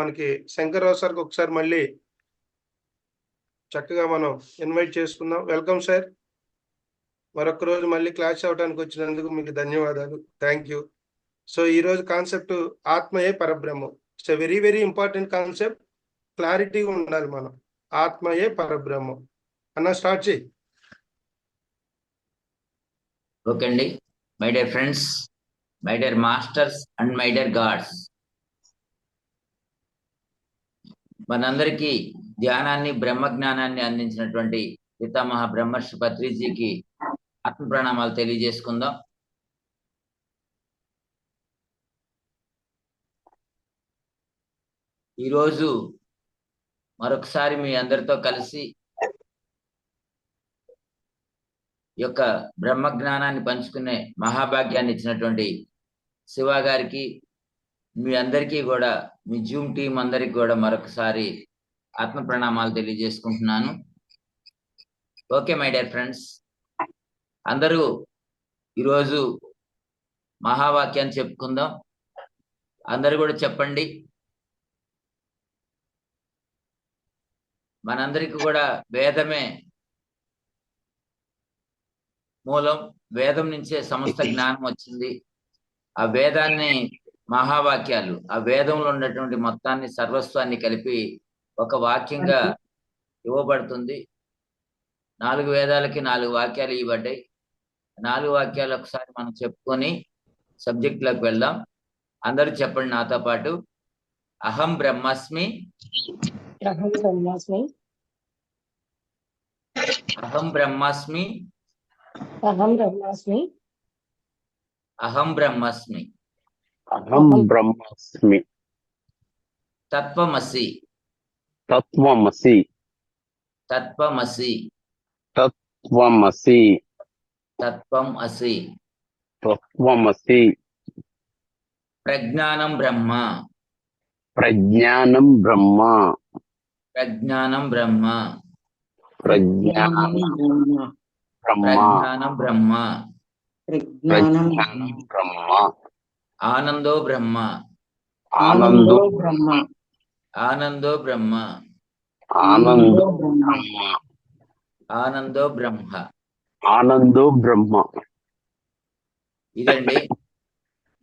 మనకి శంకర్రావు సార్కి ఒకసారి మళ్ళీ చక్కగా మనం ఇన్వైట్ చేసుకుందాం. Welcome sir. మరొక రోజు మళ్ళీ క్లాస్ అవ్వడానికి వచ్చినందుకు మీకు ధన్యవాదాలు. Thank you. సో ఈరోజు కాన్సెప్ట్ ఆత్మయే పరబ్రహ్మం. It's a very very important concept. క్లారిటీగా ఉండాలి మనం. ఆత్మయే పరబ్రహ్మం అన్న స్టార్ట్ చేయి. ఓకే అండి. My dear friends, my dear masters and my dear God's, మనందరికీ ధ్యానాన్ని బ్రహ్మజ్ఞానాన్ని అందించినటువంటి పితామహ బ్రహ్మర్షి పత్రిజీకి ఆత్మ ప్రణామాలు తెలియజేసుకుందాం. ఈరోజు మరొకసారి మీ అందరితో కలిసి ఈ యొక్క బ్రహ్మజ్ఞానాన్ని పంచుకునే మహాభాగ్యాన్ని ఇచ్చినటువంటి శివ గారికి, మీ అందరికీ కూడా, మీ జూమ్ టీం అందరికి కూడా మరొకసారి ఆత్మ ప్రణామాలు తెలియజేసుకుంటున్నాను. ఓకే మై డియర్ ఫ్రెండ్స్, అందరూ ఈరోజు మహావాక్యాన్ని చెప్పుకుందాం. అందరూ కూడా చెప్పండి. మనందరికీ కూడా వేదమే మూలం. వేదం నుంచే సమస్త జ్ఞానం వచ్చింది. ఆ వేదాన్ని మహావాక్యాలు, ఆ వేదంలో ఉన్నటువంటి మొత్తాన్ని, సర్వస్వాన్ని కలిపి ఒక వాక్యంగా ఇవ్వబడుతుంది. 4 వేదాలకి 4 వాక్యాలు ఇవ్వబడ్డాయి. 4 వాక్యాలు ఒకసారి మనం చెప్పుకొని సబ్జెక్ట్ లోకి వెళ్దాం. అందరూ చెప్పండి నాతో పాటు. అహం బ్రహ్మాస్మి, అహం బ్రహ్మాస్మి, అహం బ్రహ్మాస్మి, అహం బ్రహ్మాస్మి, అహం బ్రహ్మాస్మి, అహం బ్రహ్మాస్మి, తత్వమసి, తత్వమసి, తత్వమసి, తత్వమసి, తత్వం అసి, తత్వమసి, ప్రజ్ఞానం బ్రహ్మ, ప్రజ్ఞానం బ్రహ్మ, ప్రజ్ఞానం బ్రహ్మ, ప్రజ్ఞానం బ్రహ్మ, ప్రజ్ఞానం బ్రహ్మ, ప్రజ్ఞానం బ్రహ్మ, ఆనందో బ్రహ్మ, ఆనందో బ్రహ్మ, ఆనందో బ్రహ్మ, ఆనందో బ్రహ్మ, ఆనందో బ్రహ్మ. ఆనందో బ్రహ్మ. ఇదండి.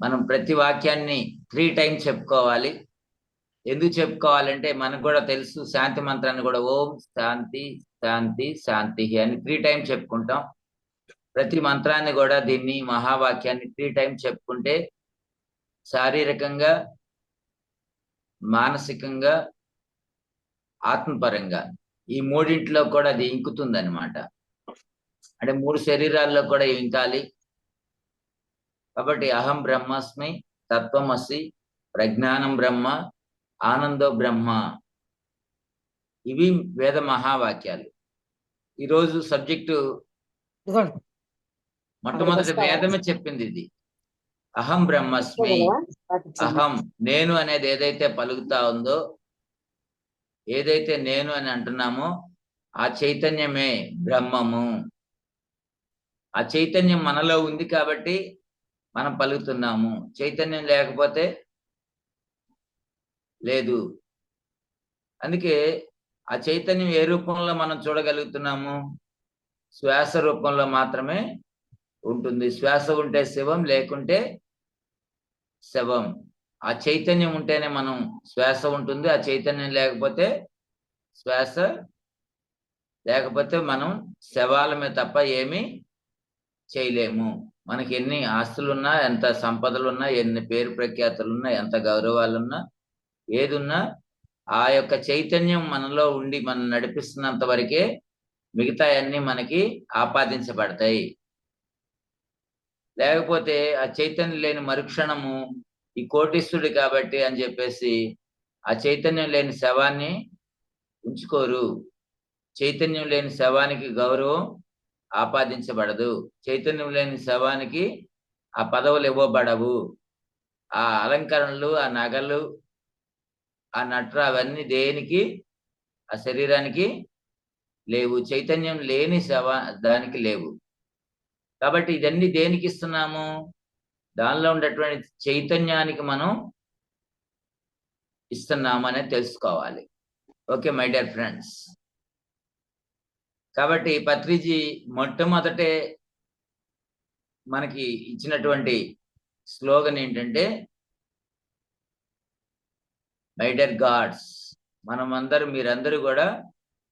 మనం ప్రతి వాక్యాన్ని 3 టైమ్స్ చెప్పుకోవాలి. ఎందుకు చెప్పుకోవాలంటే మనకు కూడా తెలుసు, శాంతి మంత్రాన్ని కూడా ఓం శాంతి శాంతి శాంతి అని 3 టైమ్స్ చెప్పుకుంటాం. ప్రతి మంత్రాన్ని కూడా, దీన్ని మహావాక్యాన్ని 3 టైమ్స్ చెప్పుకుంటే శారీరకంగా, మానసికంగా, ఆత్మపరంగా ఈ మూడింటిలో కూడా అది ఇంకుతుంది అనమాట. అంటే 3 శరీరాల్లో కూడా ఇంకాలి. కాబట్టి అహం బ్రహ్మాస్మి, తత్వమసి, ప్రజ్ఞానం బ్రహ్మ, ఆనందో బ్రహ్మ, ఇవి వేద మహావాక్యాలు. ఈరోజు సబ్జెక్టు మొట్టమొదటి వేదమే చెప్పింది ఇది. అహం బ్రహ్మాస్మి, అహం నేను అనేది ఏదైతే పలుకుతా ఉందో, ఏదైతే నేను అని అంటున్నామో ఆ చైతన్యమే బ్రహ్మము. ఆ చైతన్యం మనలో ఉంది కాబట్టి మనం పలుకుతున్నాము. చైతన్యం లేకపోతే లేదు. అందుకే ఆ చైతన్యం ఏ రూపంలో మనం చూడగలుగుతున్నాము? శ్వాస రూపంలో మాత్రమే ఉంటుంది. శ్వాస ఉంటే శివం, లేకుంటే శవం. ఆ చైతన్యం ఉంటేనే మనం శ్వాస ఉంటుంది. ఆ చైతన్యం లేకపోతే శ్వాస లేకపోతే మనం శవాల మీద తప్ప ఏమీ చేయలేము. మనకి ఎన్ని ఆస్తులున్నా, ఎంత సంపదలున్నా, ఎన్ని పేరు ప్రఖ్యాతులున్నా, ఎంత గౌరవాలున్నా, ఏదున్నా ఆ యొక్క చైతన్యం మనలో ఉండి మనం నడిపిస్తున్నంత వరకే మిగతా అన్ని మనకి ఆపాదించబడతాయి. లేకపోతే ఆ చైతన్యం లేని మరుక్షణము ఈ కోటీశ్వరుడు కాబట్టి అని చెప్పేసి ఆ చైతన్యం లేని శవాన్ని ఉంచుకోరు. చైతన్యం లేని శవానికి గౌరవం ఆపాదించబడదు. చైతన్యం లేని శవానికి ఆ పదవులు ఇవ్వబడవు. ఆ అలంకరణలు, ఆ నగలు, ఆ నట్ర అవన్నీ దేనికి? ఆ శరీరానికి లేవు. చైతన్యం లేని దానికి లేవు. కాబట్టి ఇదన్నీ దేనికి ఇస్తున్నాము? దానిలో ఉండేటువంటి చైతన్యానికి మనం ఇస్తున్నాము అనేది తెలుసుకోవాలి. Okay my dear friends. కాబట్టి పత్రిజీ మొట్టమొదటే మనకి ఇచ్చినటువంటి స్లోగన్ ఏంటంటే మై డియర్ గాడ్స్, మీరందరూ కూడా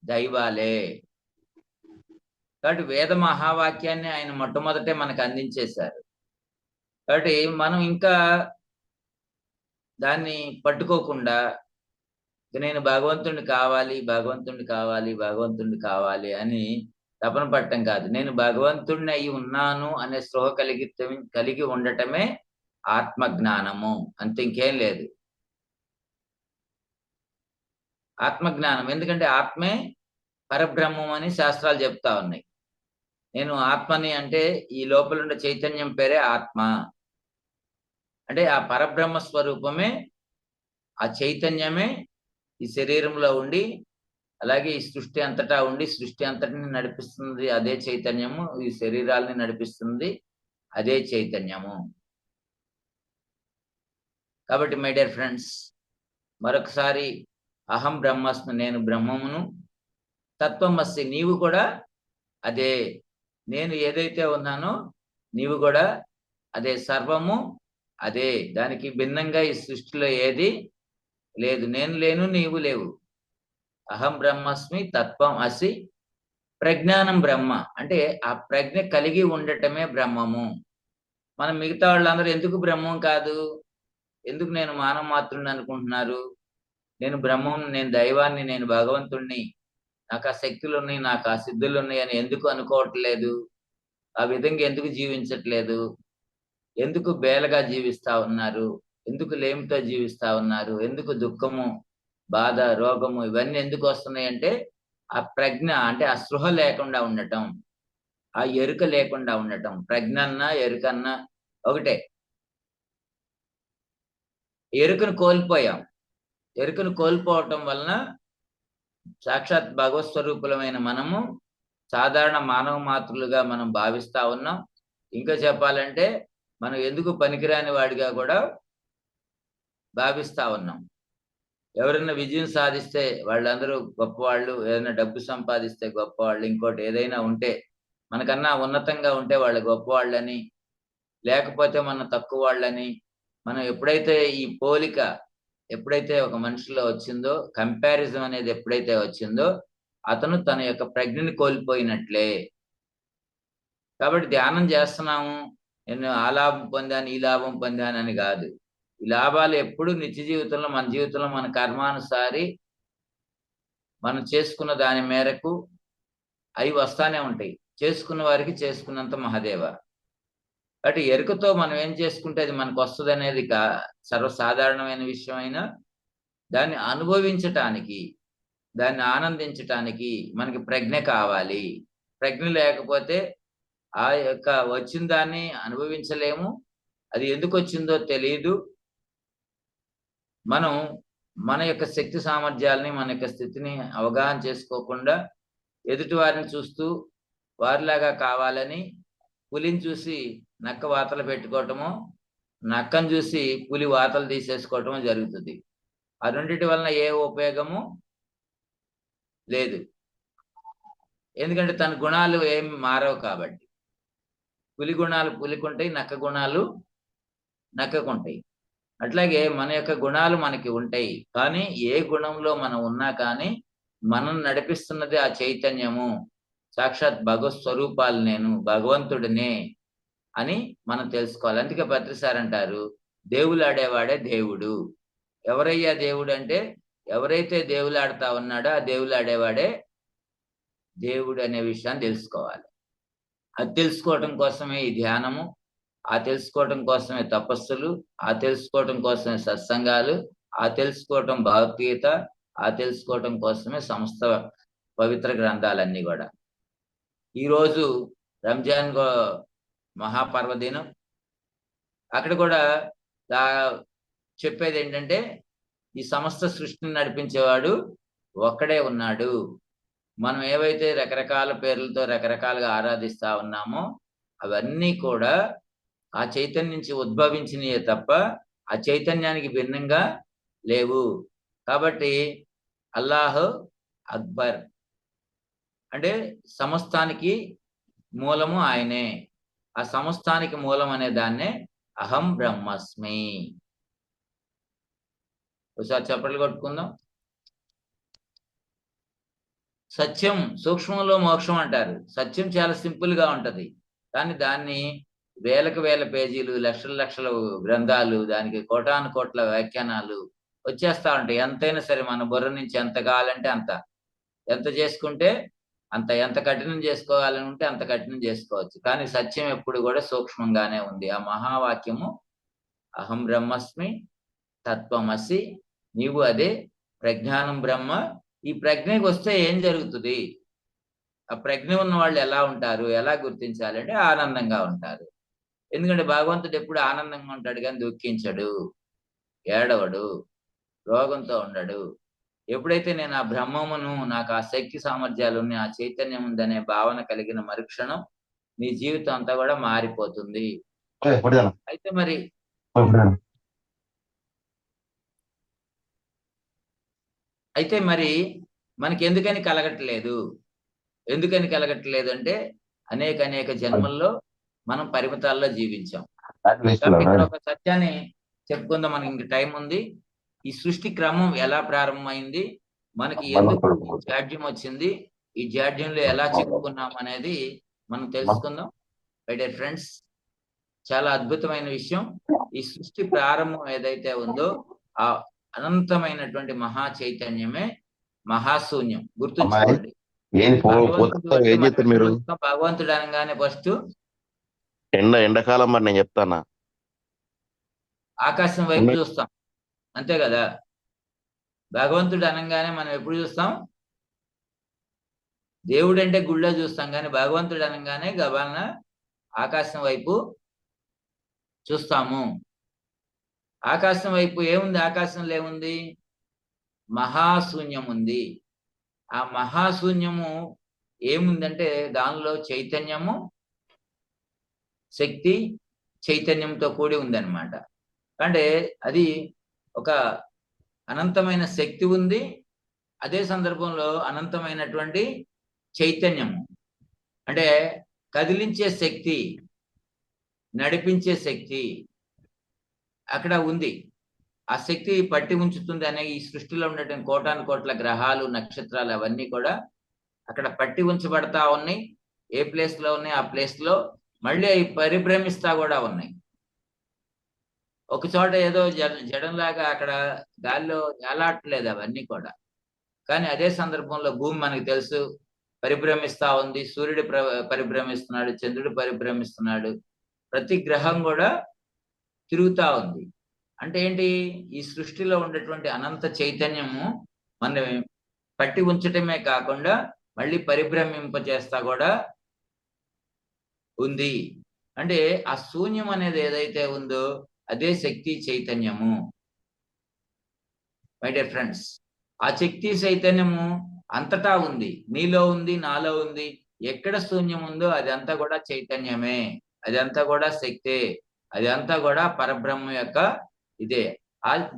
దైవాలే. కాబట్టి వేద మహావాక్యాన్ని ఆయన మొట్టమొదటే మనకు అందించేశారు. కాబట్టి మనం ఇంకా దాన్ని పట్టుకోకుండా నేను భగవంతుడిని కావాలి, భగవంతుడిని కావాలి, భగవంతుడిని కావాలి అని తపన పట్టడం కాదు. నేను భగవంతుడిని అయి ఉన్నాను అనే స్పృహ కలిగి ఉండటమే ఆత్మజ్ఞానము, అంత ఇంకేం లేదు. ఆత్మజ్ఞానం, ఎందుకంటే ఆత్మే పరబ్రహ్మం అని శాస్త్రాలు చెప్తా ఉన్నాయి. నేను ఆత్మని అంటే ఈ లోపల ఉండే చైతన్యం పేరే ఆత్మ. అంటే ఆ పరబ్రహ్మ స్వరూపమే, ఆ చైతన్యమే ఈ శరీరంలో ఉండి అలాగే ఈ సృష్టి అంతటా ఉండి సృష్టి అంతటిని నడిపిస్తుంది అదే చైతన్యము, ఈ శరీరాలని నడిపిస్తుంది అదే చైతన్యము. కాబట్టి మై డియర్ ఫ్రెండ్స్, మరొకసారి అహం బ్రహ్మస్మి, నేను బ్రహ్మమును, తత్వమస్సి, నీవు కూడా అదే, నేను ఏదైతే ఉన్నానో నీవు కూడా అదే, సర్వము అదే, దానికి భిన్నంగా ఈ సృష్టిలో ఏది లేదు. నేను లేను, నీవు లేవు. అహం బ్రహ్మస్మి తత్వం అసి ప్రజ్ఞానం బ్రహ్మ, అంటే ఆ ప్రజ్ఞ కలిగి ఉండటమే బ్రహ్మము. మనం మిగతా వాళ్ళందరూ ఎందుకు బ్రహ్మం కాదు, ఎందుకు నేను మానవ మాత్రుడిని అనుకుంటున్నారు? నేను బ్రహ్మం, నేను దైవాన్ని, నేను భగవంతుణ్ణి, నాకు ఆ శక్తులు ఉన్నాయి, నాకు ఆ సిద్ధులు ఉన్నాయి అని ఎందుకు అనుకోవట్లేదు? ఆ విధంగా ఎందుకు జీవించట్లేదు? ఎందుకు బేలగా జీవిస్తా ఉన్నారు? ఎందుకు లేమితో జీవిస్తా ఉన్నారు? ఎందుకు దుఃఖము, బాధ, రోగము ఇవన్నీ ఎందుకు వస్తున్నాయి అంటే ఆ ప్రజ్ఞ, అంటే ఆ స్పృహ లేకుండా ఉండటం, ఆ ఎరుక లేకుండా ఉండటం. ప్రజ్ఞ అన్నా ఎరుకన్నా ఒకటే. ఎరుకను కోల్పోయాం. ఎరుకను కోల్పోవటం వలన సాక్షాత్ భగవత్ స్వరూపులమైన మనము సాధారణ మానవ మాతృలుగా మనం భావిస్తా ఉన్నాం. ఇంకా చెప్పాలంటే మనం ఎందుకు పనికిరాని వాడిగా కూడా భావిస్తా ఉన్నాం. ఎవరైనా విజయం సాధిస్తే వాళ్ళందరూ గొప్పవాళ్ళు, ఏదైనా డబ్బు సంపాదిస్తే గొప్పవాళ్ళు, ఇంకోటి ఏదైనా ఉంటే మనకన్నా ఉన్నతంగా ఉంటే వాళ్ళు గొప్పవాళ్ళని, లేకపోతే మన తక్కువ వాళ్ళని, మనం ఎప్పుడైతే ఈ పోలిక ఎప్పుడైతే ఒక మనిషిలో వచ్చిందో, కంపారిజన్ అనేది ఎప్పుడైతే వచ్చిందో అతను తన యొక్క ప్రజ్ఞని కోల్పోయినట్లే. కాబట్టి ధ్యానం చేస్తున్నాము, నేను ఆ లాభం పొందాను, ఈ లాభం పొందాను అని కాదు. ఈ లాభాలు ఎప్పుడు నిత్య జీవితంలో, మన జీవితంలో మన కర్మానుసారి మనం చేసుకున్న దాని మేరకు అవి వస్తానే ఉంటాయి. చేసుకున్న వారికి చేసుకున్నంత మహాదేవ. కాబట్టి ఎరుకతో మనం ఏం చేసుకుంటే అది మనకు వస్తుంది అనేది సర్వసాధారణమైన విషయం అయినా దాన్ని అనుభవించటానికి, దాన్ని ఆనందించటానికి మనకి ప్రజ్ఞ కావాలి. ప్రజ్ఞ లేకపోతే ఆ యొక్క వచ్చిన దాన్ని అనుభవించలేము. అది ఎందుకు వచ్చిందో తెలియదు. మనం మన యొక్క శక్తి సామర్థ్యాలని, మన యొక్క స్థితిని అవగాహన చేసుకోకుండా ఎదుటి వారిని చూస్తూ వారిలాగా కావాలని పులిని చూసి నక్క వాతలు పెట్టుకోవటము, నక్కను చూసి పులి వాతలు తీసేసుకోవటము జరుగుతుంది. ఆ రెండింటి వలన ఏ ఉపయోగము లేదు. ఎందుకంటే తన గుణాలు ఏమి మారవు కాబట్టి. పులి గుణాలు పులికుంటాయి, నక్క గుణాలు నక్కకుంటాయి. అట్లాగే మన యొక్క గుణాలు మనకి ఉంటాయి. కానీ ఏ గుణంలో మనం ఉన్నా కానీ మనం నడిపిస్తున్నది ఆ చైతన్యము, సాక్షాత్ భగవత్ స్వరూపాలు, నేను భగవంతుడినే అని మనం తెలుసుకోవాలి. అందుకే పత్రిసార్ అంటారు, దేవులాడేవాడే దేవుడు. ఎవరయ్యా దేవుడు అంటే, ఎవరైతే దేవులాడుతా ఉన్నాడో ఆ దేవులాడేవాడే దేవుడు అనే విషయాన్ని తెలుసుకోవాలి. అది తెలుసుకోవటం కోసమే ఈ ధ్యానము, ఆ తెలుసుకోవటం కోసమే తపస్సులు, ఆ తెలుసుకోవటం కోసమే సత్సంగాలు, ఆ తెలుసుకోవటం భగవద్గీత, ఆ తెలుసుకోవటం కోసమే సమస్త పవిత్ర గ్రంథాలన్నీ కూడా. ఈరోజు రంజాన్ మహాపర్వదినం. అక్కడ కూడా చెప్పేది ఏంటంటే ఈ సమస్త సృష్టిని నడిపించేవాడు ఒక్కడే ఉన్నాడు. మనం ఏవైతే రకరకాల పేర్లతో రకరకాలుగా ఆరాధిస్తా ఉన్నామో అవన్నీ కూడా ఆ చైతన్యం నుంచి ఉద్భవించినయే తప్ప ఆ చైతన్యానికి భిన్నంగా లేవు. కాబట్టి అల్లాహ్ అక్బర్ అంటే సమస్తానికి మూలము ఆయనే. ఆ సమస్తానికి మూలం అనే దాన్నే అహం బ్రహ్మస్మి. ఒకసారి చప్పట్లు కొట్టుకుందాం. సత్యం సూక్ష్మంలో మోక్షం అంటారు. సత్యం చాలా సింపుల్ గా ఉంటది, కానీ దాన్ని వేలకు వేల పేజీలు, లక్షల లక్షల గ్రంథాలు, దానికి కోటాను కోట్ల వ్యాఖ్యానాలు వచ్చేస్తా ఉంటాయి. ఎంతైనా సరే మన బుర్ర నుంచి ఎంత కావాలంటే అంత, ఎంత చేసుకుంటే అంత, ఎంత కఠినం చేసుకోవాలని ఉంటే అంత కఠినం చేసుకోవచ్చు. కానీ సత్యం ఎప్పుడు కూడా సూక్ష్మంగానే ఉంది. ఆ మహావాక్యము అహం బ్రహ్మస్మి తత్వమసి, నీవు అదే, ప్రజ్ఞానం బ్రహ్మ. ఈ ప్రజ్ఞకి వస్తే ఏం జరుగుతుంది? ఆ ప్రజ్ఞ ఉన్న వాళ్ళు ఎలా ఉంటారు, ఎలా గుర్తించాలి అంటే ఆనందంగా ఉంటారు. ఎందుకంటే భగవంతుడు ఎప్పుడు ఆనందంగా ఉంటాడు కానీ దుఃఖించడు, ఏడవడు, రోగంతో ఉండడు. ఎప్పుడైతే నేను ఆ బ్రహ్మమును, నాకు ఆ శక్తి సామర్థ్యాలు ఉన్నాయి, ఆ చైతన్యం ఉందనే భావన కలిగిన మరుక్షణం నీ జీవితం అంతా కూడా మారిపోతుంది. అయితే మరి మనకి ఎందుకని కలగట్లేదు? ఎందుకని కలగట్లేదు అంటే అనేక జన్మల్లో మనం పరిమితాల్లో జీవించాం. కాబట్టి ఇక్కడ ఒక సత్యాన్ని చెప్పుకుందాం, మనకి ఇంక టైం ఉంది. ఈ సృష్టి క్రమం ఎలా ప్రారంభమైంది, మనకి ఎందుకు ఈ జాడ్యం వచ్చింది, ఈ జాడ్యంలో ఎలా చిక్కుకున్నాం అనేది మనం తెలుసుకుందాం. మై డియర్ ఫ్రెండ్స్, చాలా అద్భుతమైన విషయం. ఈ సృష్టి ప్రారంభం ఏదైతే ఉందో ఆ అనంతమైనటువంటి మహా చైతన్యమే మహాశూన్యం. గుర్తుంచుకోండి. భగవంతుడు అనగానే ఫస్ట్ ఎండాకాలం మరి నేను చెప్తానా, ఆకాశం వైపు చూస్తాం, అంతే కదా? భగవంతుడు అనగానే మనం ఎప్పుడు చూస్తాం? దేవుడు అంటే గుళ్ళో చూస్తాం, కానీ భగవంతుడు అనగానే గబాలన ఆకాశం వైపు చూస్తాము. ఆకాశం వైపు ఏముంది? ఆకాశంలో ఏముంది? మహాశూన్యం ఉంది. ఆ మహాశూన్యము ఏముందంటే దానిలో చైతన్యము, శక్తి, చైతన్యంతో కూడి ఉందన్నమాట. అంటే అది ఒక అనంతమైన శక్తి ఉంది, అదే సందర్భంలో అనంతమైనటువంటి చైతన్యము, అంటే కదిలించే శక్తి, నడిపించే శక్తి అక్కడ ఉంది. ఆ శక్తి పట్టి ఉంచుతుంది అనే ఈ సృష్టిలో ఉండేటువంటి కోటాను కోట్ల గ్రహాలు, నక్షత్రాలు అవన్నీ కూడా అక్కడ పట్టి ఉంచబడతా ఉన్నాయి. ఏ ప్లేస్ లో ఉన్నాయి ఆ ప్లేస్ లో మళ్ళీ అవి పరిభ్రమిస్తా కూడా ఉన్నాయి. ఒక చోట ఏదో జడంలాగా అక్కడ గాల్లో ఏలాట్లేదు అవన్నీ కూడా. కానీ అదే సందర్భంలో భూమి మనకు తెలుసు పరిభ్రమిస్తా ఉంది, సూర్యుడు పరిభ్రమిస్తున్నాడు, చంద్రుడు పరిభ్రమిస్తున్నాడు, ప్రతి గ్రహం కూడా తిరుగుతా ఉంది. అంటే ఏంటి? ఈ సృష్టిలో ఉండేటువంటి అనంత చైతన్యము మనం పట్టి ఉంచటమే కాకుండా మళ్ళీ పరిభ్రమింపజేస్తా కూడా ఉంది. అంటే ఆ శూన్యం అనేది ఏదైతే ఉందో అదే శక్తి చైతన్యము. మై డియర్ ఫ్రెండ్స్, ఆ శక్తి చైతన్యము అంతటా ఉంది, నీలో ఉంది, నాలో ఉంది. ఎక్కడ శూన్యం ఉందో అదంతా కూడా చైతన్యమే, అదంతా కూడా శక్తే, అదంతా కూడా పరబ్రహ్మ యొక్క ఇదే.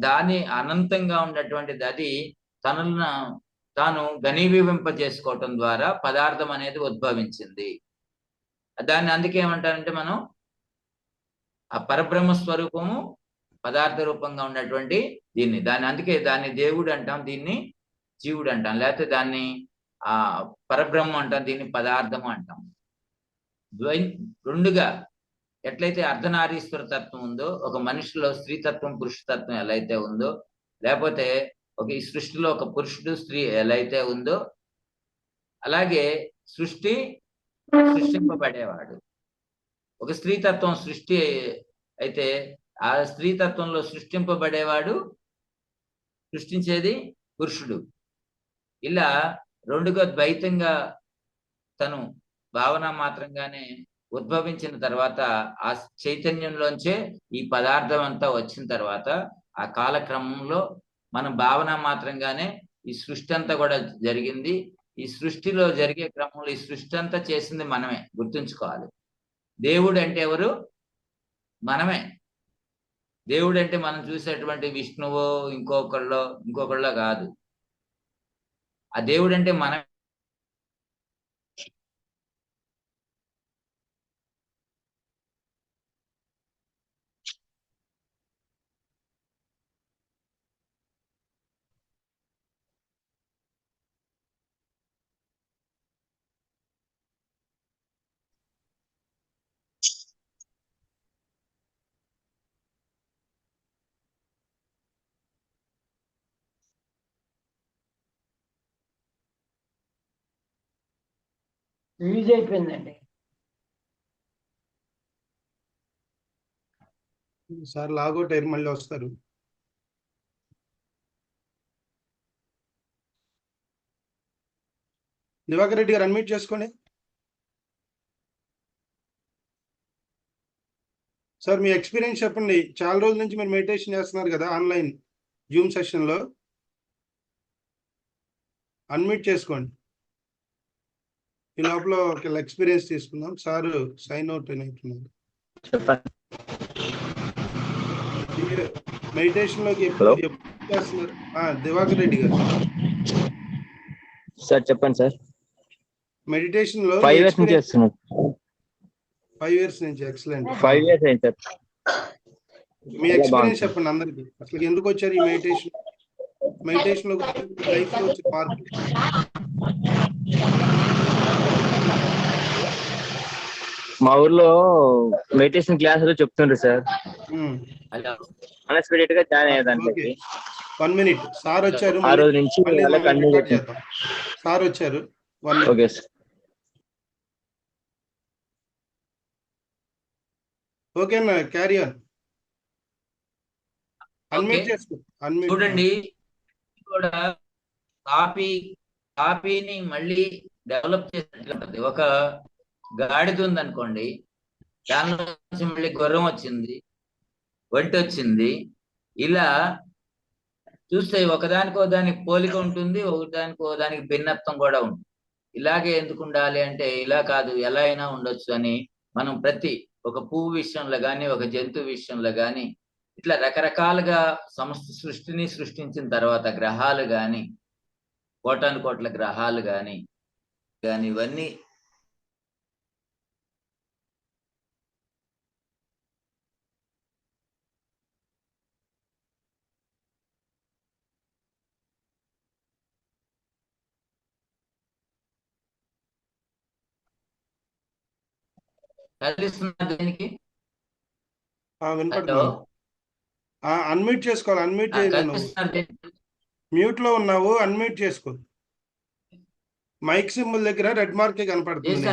దాని అనంతంగా ఉన్నటువంటిది అది తనను తాను ఘనీభవింపజేసుకోవటం ద్వారా పదార్థం అనేది ఉద్భవించింది. దాన్ని అందుకే ఏమంటారంటే మనం ఆ పరబ్రహ్మ స్వరూపము పదార్థ రూపంగా ఉన్నటువంటి దాన్ని అందుకే దాన్ని దేవుడు అంటాం, దీన్ని జీవుడు అంటాం, లేకపోతే దాన్ని ఆ పరబ్రహ్మ అంటాం, దీన్ని పదార్థము అంటాం. రెండుగా ఎట్లయితే అర్ధనారీశ్వర తత్వం ఉందో, ఒక మనిషిలో స్త్రీతత్వం పురుషతత్వం ఎలా అయితే ఉందో, లేకపోతే ఒక ఈ సృష్టిలో ఒక పురుషుడు స్త్రీ ఎలా అయితే ఉందో, అలాగే సృష్టింపబడేవాడు ఒక స్త్రీతత్వం సృష్టి అయితే ఆ స్త్రీతత్వంలో సృష్టింపబడేవాడు, సృష్టించేది పురుషుడు. ఇలా రెండుగా ద్వైతంగా తను భావన మాత్రంగానే ఉద్భవించిన తర్వాత ఆ చైతన్యంలోంచే ఈ పదార్థం అంతా వచ్చిన తర్వాత ఆ కాలక్రమంలో మన భావన మాత్రంగానే ఈ సృష్టి అంతా కూడా జరిగింది. ఈ సృష్టిలో జరిగే క్రమంలో ఈ సృష్టి అంతా చేసింది మనమే, గుర్తుంచుకోవాలి. దేవుడు అంటే ఎవరు? మనమే. దేవుడు అంటే మనం చూసేటువంటి విష్ణువో ఇంకొకళ్ళో కాదు. ఆ దేవుడు అంటే మన రిలీజ్ అయిపోయిందండి. సార్ లాగౌట్ అయ్యి మళ్ళీ వస్తారు. దివాకర్ రెడ్డి గారు అన్మ్యూట్ చేసుకోండి. సార్ మీ ఎక్స్పీరియన్స్ చెప్పండి. చాలా రోజుల నుంచి మీరు మెడిటేషన్ చేస్తున్నారు కదా ఆన్లైన్ జూమ్ సెషన్లో. అన్మ్యూట్ చేసుకోండి. ఈ లోపల ఒక ఎక్స్పీరియన్స్ తీసుకుందాం. సార్ సైన్ అవుట్ అయినట్టున్నారు. మెడిటేషన్ లోకి ఎప్పుడు చేస్తున్నారు? దివాకర్ రెడ్డి గారు సార్ చెప్పండి సార్. మెడిటేషన్ లో 5 years నుంచి చేస్తున్నాను. 5 years నుంచి. ఎక్సలెంట్. 5 years అయింది సార్. మీ ఎక్స్పీరియన్స్ చెప్పండి అందరికి. అసలు ఎందుకు వచ్చారు ఈ మెడిటేషన్ లో లైఫ్ లో వచ్చే మార్పు? మా ఊర్లో మెడిటేషన్ క్లాసులు చెప్తుండ్రు సార్. అన్ఎక్స్పెక్టెడ్ గా జాయిన్ అయ్యేదానికి 1 minute. సార్ వచ్చారు. ఆ రోజు నుంచి సార్ వచ్చారు. Okay sir. ఓకేనా? Carry on. అన్మ్యూట్ చేసుకో. చూడండి, కూడా కాపీని మళ్ళీ డెవలప్ చేసినట్లుంటది. ఒక గాడిద ఉంది అనుకోండి, దానిలో నుంచి మళ్ళీ గుర్రం వచ్చింది, ఒంటి వచ్చింది. ఇలా చూస్తే ఒకదానికో దానికి పోలిక ఉంటుంది, ఒకదానికో దానికి భిన్నత్వం కూడా ఉంటుంది. ఇలాగే ఎందుకు ఉండాలి అంటే ఇలా కాదు, ఎలా అయినా ఉండొచ్చు అని మనం ప్రతి ఒక పువ్వు విషయంలో కానీ, ఒక జంతువు విషయంలో కానీ, ఇట్లా రకరకాలుగా సమస్త సృష్టిని సృష్టించిన తర్వాత గ్రహాలు కానీ, కోటాను గ్రహాలు కానీ ఇవన్నీ దీనికి అన్మ్యూట్ చేసుకోవాలి. అన్మ్యూట్ చేయను. మ్యూట్ లో ఉన్నావు, అన్మ్యూట్ చేసుకో. మైక్ సింబల్ దగ్గర రెడ్ మార్క్ కనపడుతుంది.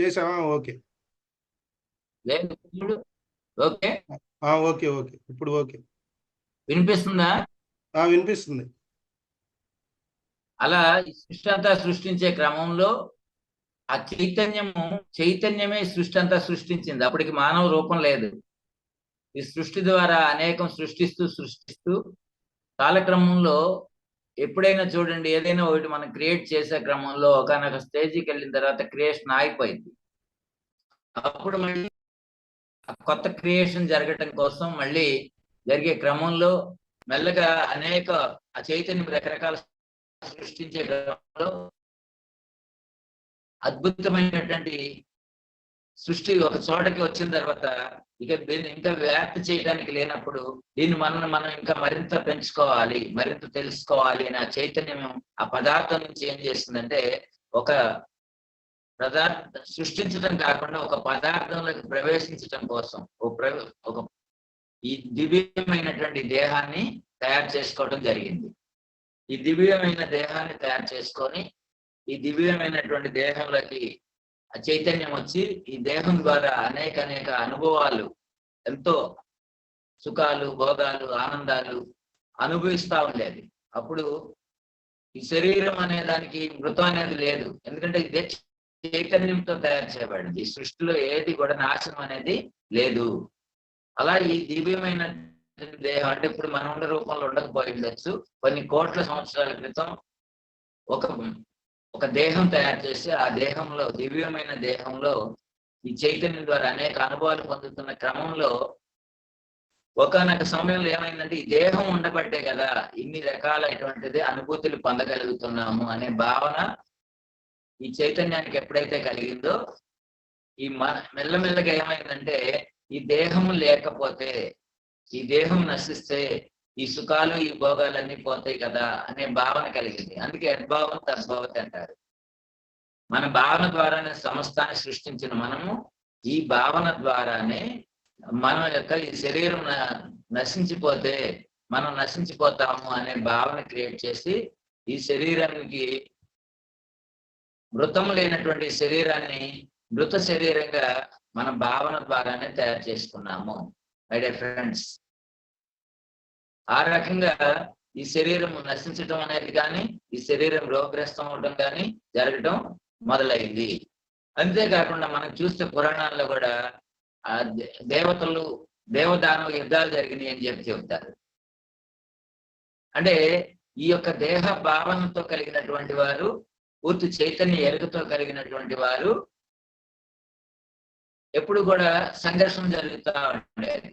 చేసావా? ఓకే. Okay okay okay. ఇప్పుడు ఓకే. వినిపిస్తుందా? వినిపిస్తుంది. అలా సృష్టి అంతా సృష్టించే క్రమంలో ఆ చైతన్యమే సృష్టి అంతా సృష్టించింది. అప్పటికి మానవ రూపం లేదు. ఈ సృష్టి ద్వారా అనేకం సృష్టిస్తూ కాలక్రమంలో ఎప్పుడైనా చూడండి, ఏదైనా ఒకటి మనం క్రియేట్ చేసే క్రమంలో ఒకనొక స్టేజ్కి వెళ్ళిన తర్వాత క్రియేషన్ ఆగిపోయింది. అప్పుడు మళ్ళీ కొత్త క్రియేషన్ జరగటం కోసం మళ్ళీ జరిగే క్రమంలో మెల్లగా అనేక ఆ చైతన్యం రకరకాల సృష్టించే క్రమంలో అద్భుతమైనటువంటి సృష్టి ఒక చోటకి వచ్చిన తర్వాత ఇక దీన్ని ఇంకా వ్యాప్తి చేయడానికి లేనప్పుడు దీన్ని మనం ఇంకా మరింత పెంచుకోవాలి, మరింత తెలుసుకోవాలి అని ఆ చైతన్యం ఆ పదార్థం నుంచి ఏం చేస్తుందంటే ఒక సృష్టించడం కాకుండా ఒక పదార్థంలోకి ప్రవేశించడం కోసం ఒక ఈ దివ్యమైనటువంటి దేహాన్ని తయారు చేసుకోవడం జరిగింది. ఈ దివ్యమైన దేహాన్ని తయారు చేసుకొని ఈ దివ్యమైనటువంటి దేహంలోకి ఆ చైతన్యం వచ్చి ఈ దేహం ద్వారా అనేక అనుభవాలు, ఎంతో సుఖాలు, భోగాలు, ఆనందాలు అనుభవిస్తూ ఉండేది. అప్పుడు ఈ శరీరం అనే దానికి మృతం అనేది లేదు. ఎందుకంటే ఇదే చైతన్యంతో తయారు చేయబడింది. ఈ సృష్టిలో ఏది కూడా నాశనం అనేది లేదు. అలా ఈ దివ్యమైన దేహం అంటే ఇప్పుడు మనం ఉన్న రూపంలో ఉండకపోయి ఉండొచ్చు. కొన్ని కోట్ల సంవత్సరాల క్రితం ఒక దేహం తయారు చేసి ఆ దేహంలో, దివ్యమైన దేహంలో ఈ చైతన్యం ద్వారా అనేక అనుభవాలు పొందుతున్న క్రమంలో ఒకనొక సమయంలో ఏమైందంటే ఈ దేహం ఉండబట్టే కదా ఇన్ని రకాలైనటువంటిది అనుభూతులు పొందగలుగుతున్నాము అనే భావన ఈ చైతన్యానికి ఎప్పుడైతే కలిగిందో ఈ మెల్లమెల్లగా ఏమైందంటే ఈ దేహము లేకపోతే, ఈ దేహం నశిస్తే ఈ సుఖాలు ఈ భోగాలన్నీ పోతాయి కదా అనే భావన కలిగింది. అందుకే యద్భావం తద్భవతి అంటారు. మన భావన ద్వారానే సమస్తాన్ని సృష్టించిన మనము ఈ భావన ద్వారానే మన యొక్క ఈ శరీరం నశించిపోతే మనం నశించిపోతాము అనే భావన క్రియేట్ చేసి ఈ శరీరానికి మృతం లేనటువంటి శరీరాన్ని మృత శరీరంగా మన భావన ద్వారానే తయారు చేసుకున్నాము మై డియర్ ఫ్రెండ్స్. ఆ రకంగా ఈ శరీరం నశించడం అనేది కానీ ఈ శరీరం రోగగ్రస్తం అవడం కానీ జరగడం మొదలైంది. అంతేకాకుండా మనం చూస్తే పురాణాల్లో కూడా ఆ దేవతలు దేవదానవ యుద్ధాలు జరిగినాయి అని చెప్తారు. అంటే ఈ యొక్క దేహ భావనతో కలిగినటువంటి వారు, పూర్తి చైతన్య ఎరుకతో కలిగినటువంటి వారు ఎప్పుడు కూడా సంఘర్షణ జరుగుతూ ఉండేది.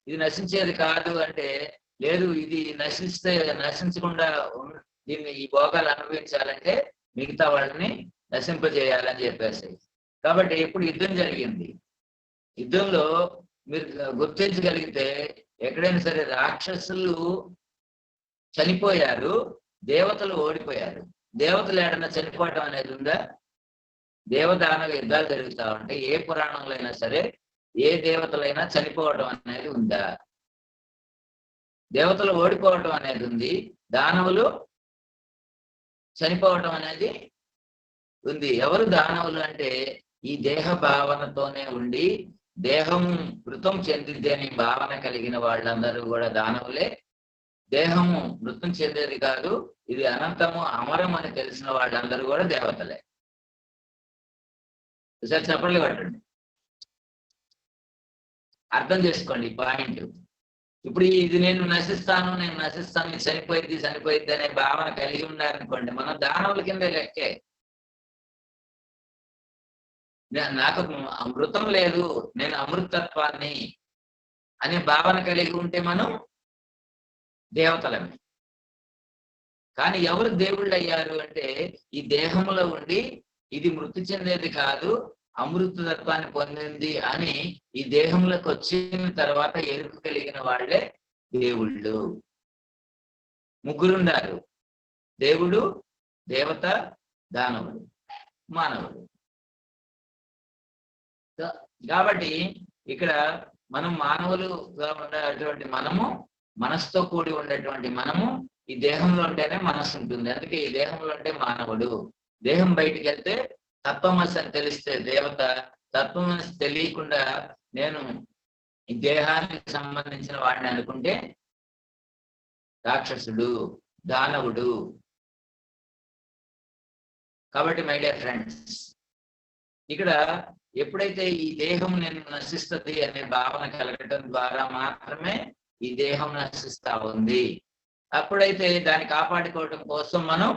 ఇది నశించేది కాదు అంటే లేదు, ఇది నశించకుండా దీన్ని ఈ భోగాలు అనుభవించాలంటే మిగతా వాళ్ళని నశింపజేయాలని చెప్పేసి. కాబట్టి ఇప్పుడు యుద్ధం జరిగింది. యుద్ధంలో మీరు గుర్తించగలిగితే ఎక్కడైనా సరే రాక్షసులు చనిపోయారు, దేవతలు ఓడిపోయారు. దేవతలు ఏడన్నా చనిపోవటం అనేది ఉందా? దేవదానవ యుద్ధాలు జరుగుతూ ఉంటే ఏ పురాణంలో అయినా సరే ఏ దేవతలైనా చనిపోవటం అనేది ఉందా? దేవతలు ఓడిపోవటం అనేది ఉంది, దానవులు చనిపోవటం అనేది ఉంది. ఎవరు దానవులు అంటే ఈ దేహ భావనతోనే ఉండి దేహము మృతం చెందిద్దని భావన కలిగిన వాళ్ళందరూ కూడా దానవులే. దేహము మృతం చెందేది కాదు, ఇది అనంతము అమరం అని తెలిసిన వాళ్ళందరూ కూడా దేవతలే. ఒకసారి చెప్పండి, పట్టండి, అర్థం చేసుకోండి ఈ పాయింట్. ఇప్పుడు ఇది నేను నశిస్తాను ఇది చనిపోయిద్ది అనే భావన కలిగి ఉన్నారనుకోండి, మనం దానవుల కింద లెక్కే. నాకు అమృతం లేదు, నేను అమృతత్వాన్ని అనే భావన కలిగి ఉంటే మనం దేవతలమే. కానీ ఎవరు దేవుళ్ళు అయ్యారు అంటే ఈ దేహంలో ఉండి ఇది మృతి చెందేది కాదు, అమృతత్వాన్ని పొందింది అని ఈ దేహంలోకి వచ్చిన తర్వాత ఎరుక కలిగిన వాళ్ళే దేవుళ్ళు. ముగ్గురున్నారు: దేవుడు, దేవత, దానవుడు, మానవుడు. కాబట్టి ఇక్కడ మనం మానవులుగా ఉండేటువంటి మనము, మనసుతో కూడి ఉండేటువంటి మనము, ఈ దేహంలో ఉంటేనే మనసు ఉంటుంది. అందుకే ఈ దేహంలో ఉంటే మానవుడు. దేహం బయటికి వెళ్తే తత్వమసి అని తెలిస్తే దేవత, తత్వమసి తెలియకుండా నేను ఈ దేహానికి సంబంధించిన వాడిని అనుకుంటే రాక్షసుడు, దానవుడు. కాబట్టి మై డియర్ ఫ్రెండ్స్, ఇక్కడ ఎప్పుడైతే ఈ దేహం నేను నశిస్తుంది అనే భావన కలగటం ద్వారా మాత్రమే ఈ దేహం నశిస్తా ఉంది. అప్పుడైతే దాన్ని కాపాడుకోవటం కోసం మనం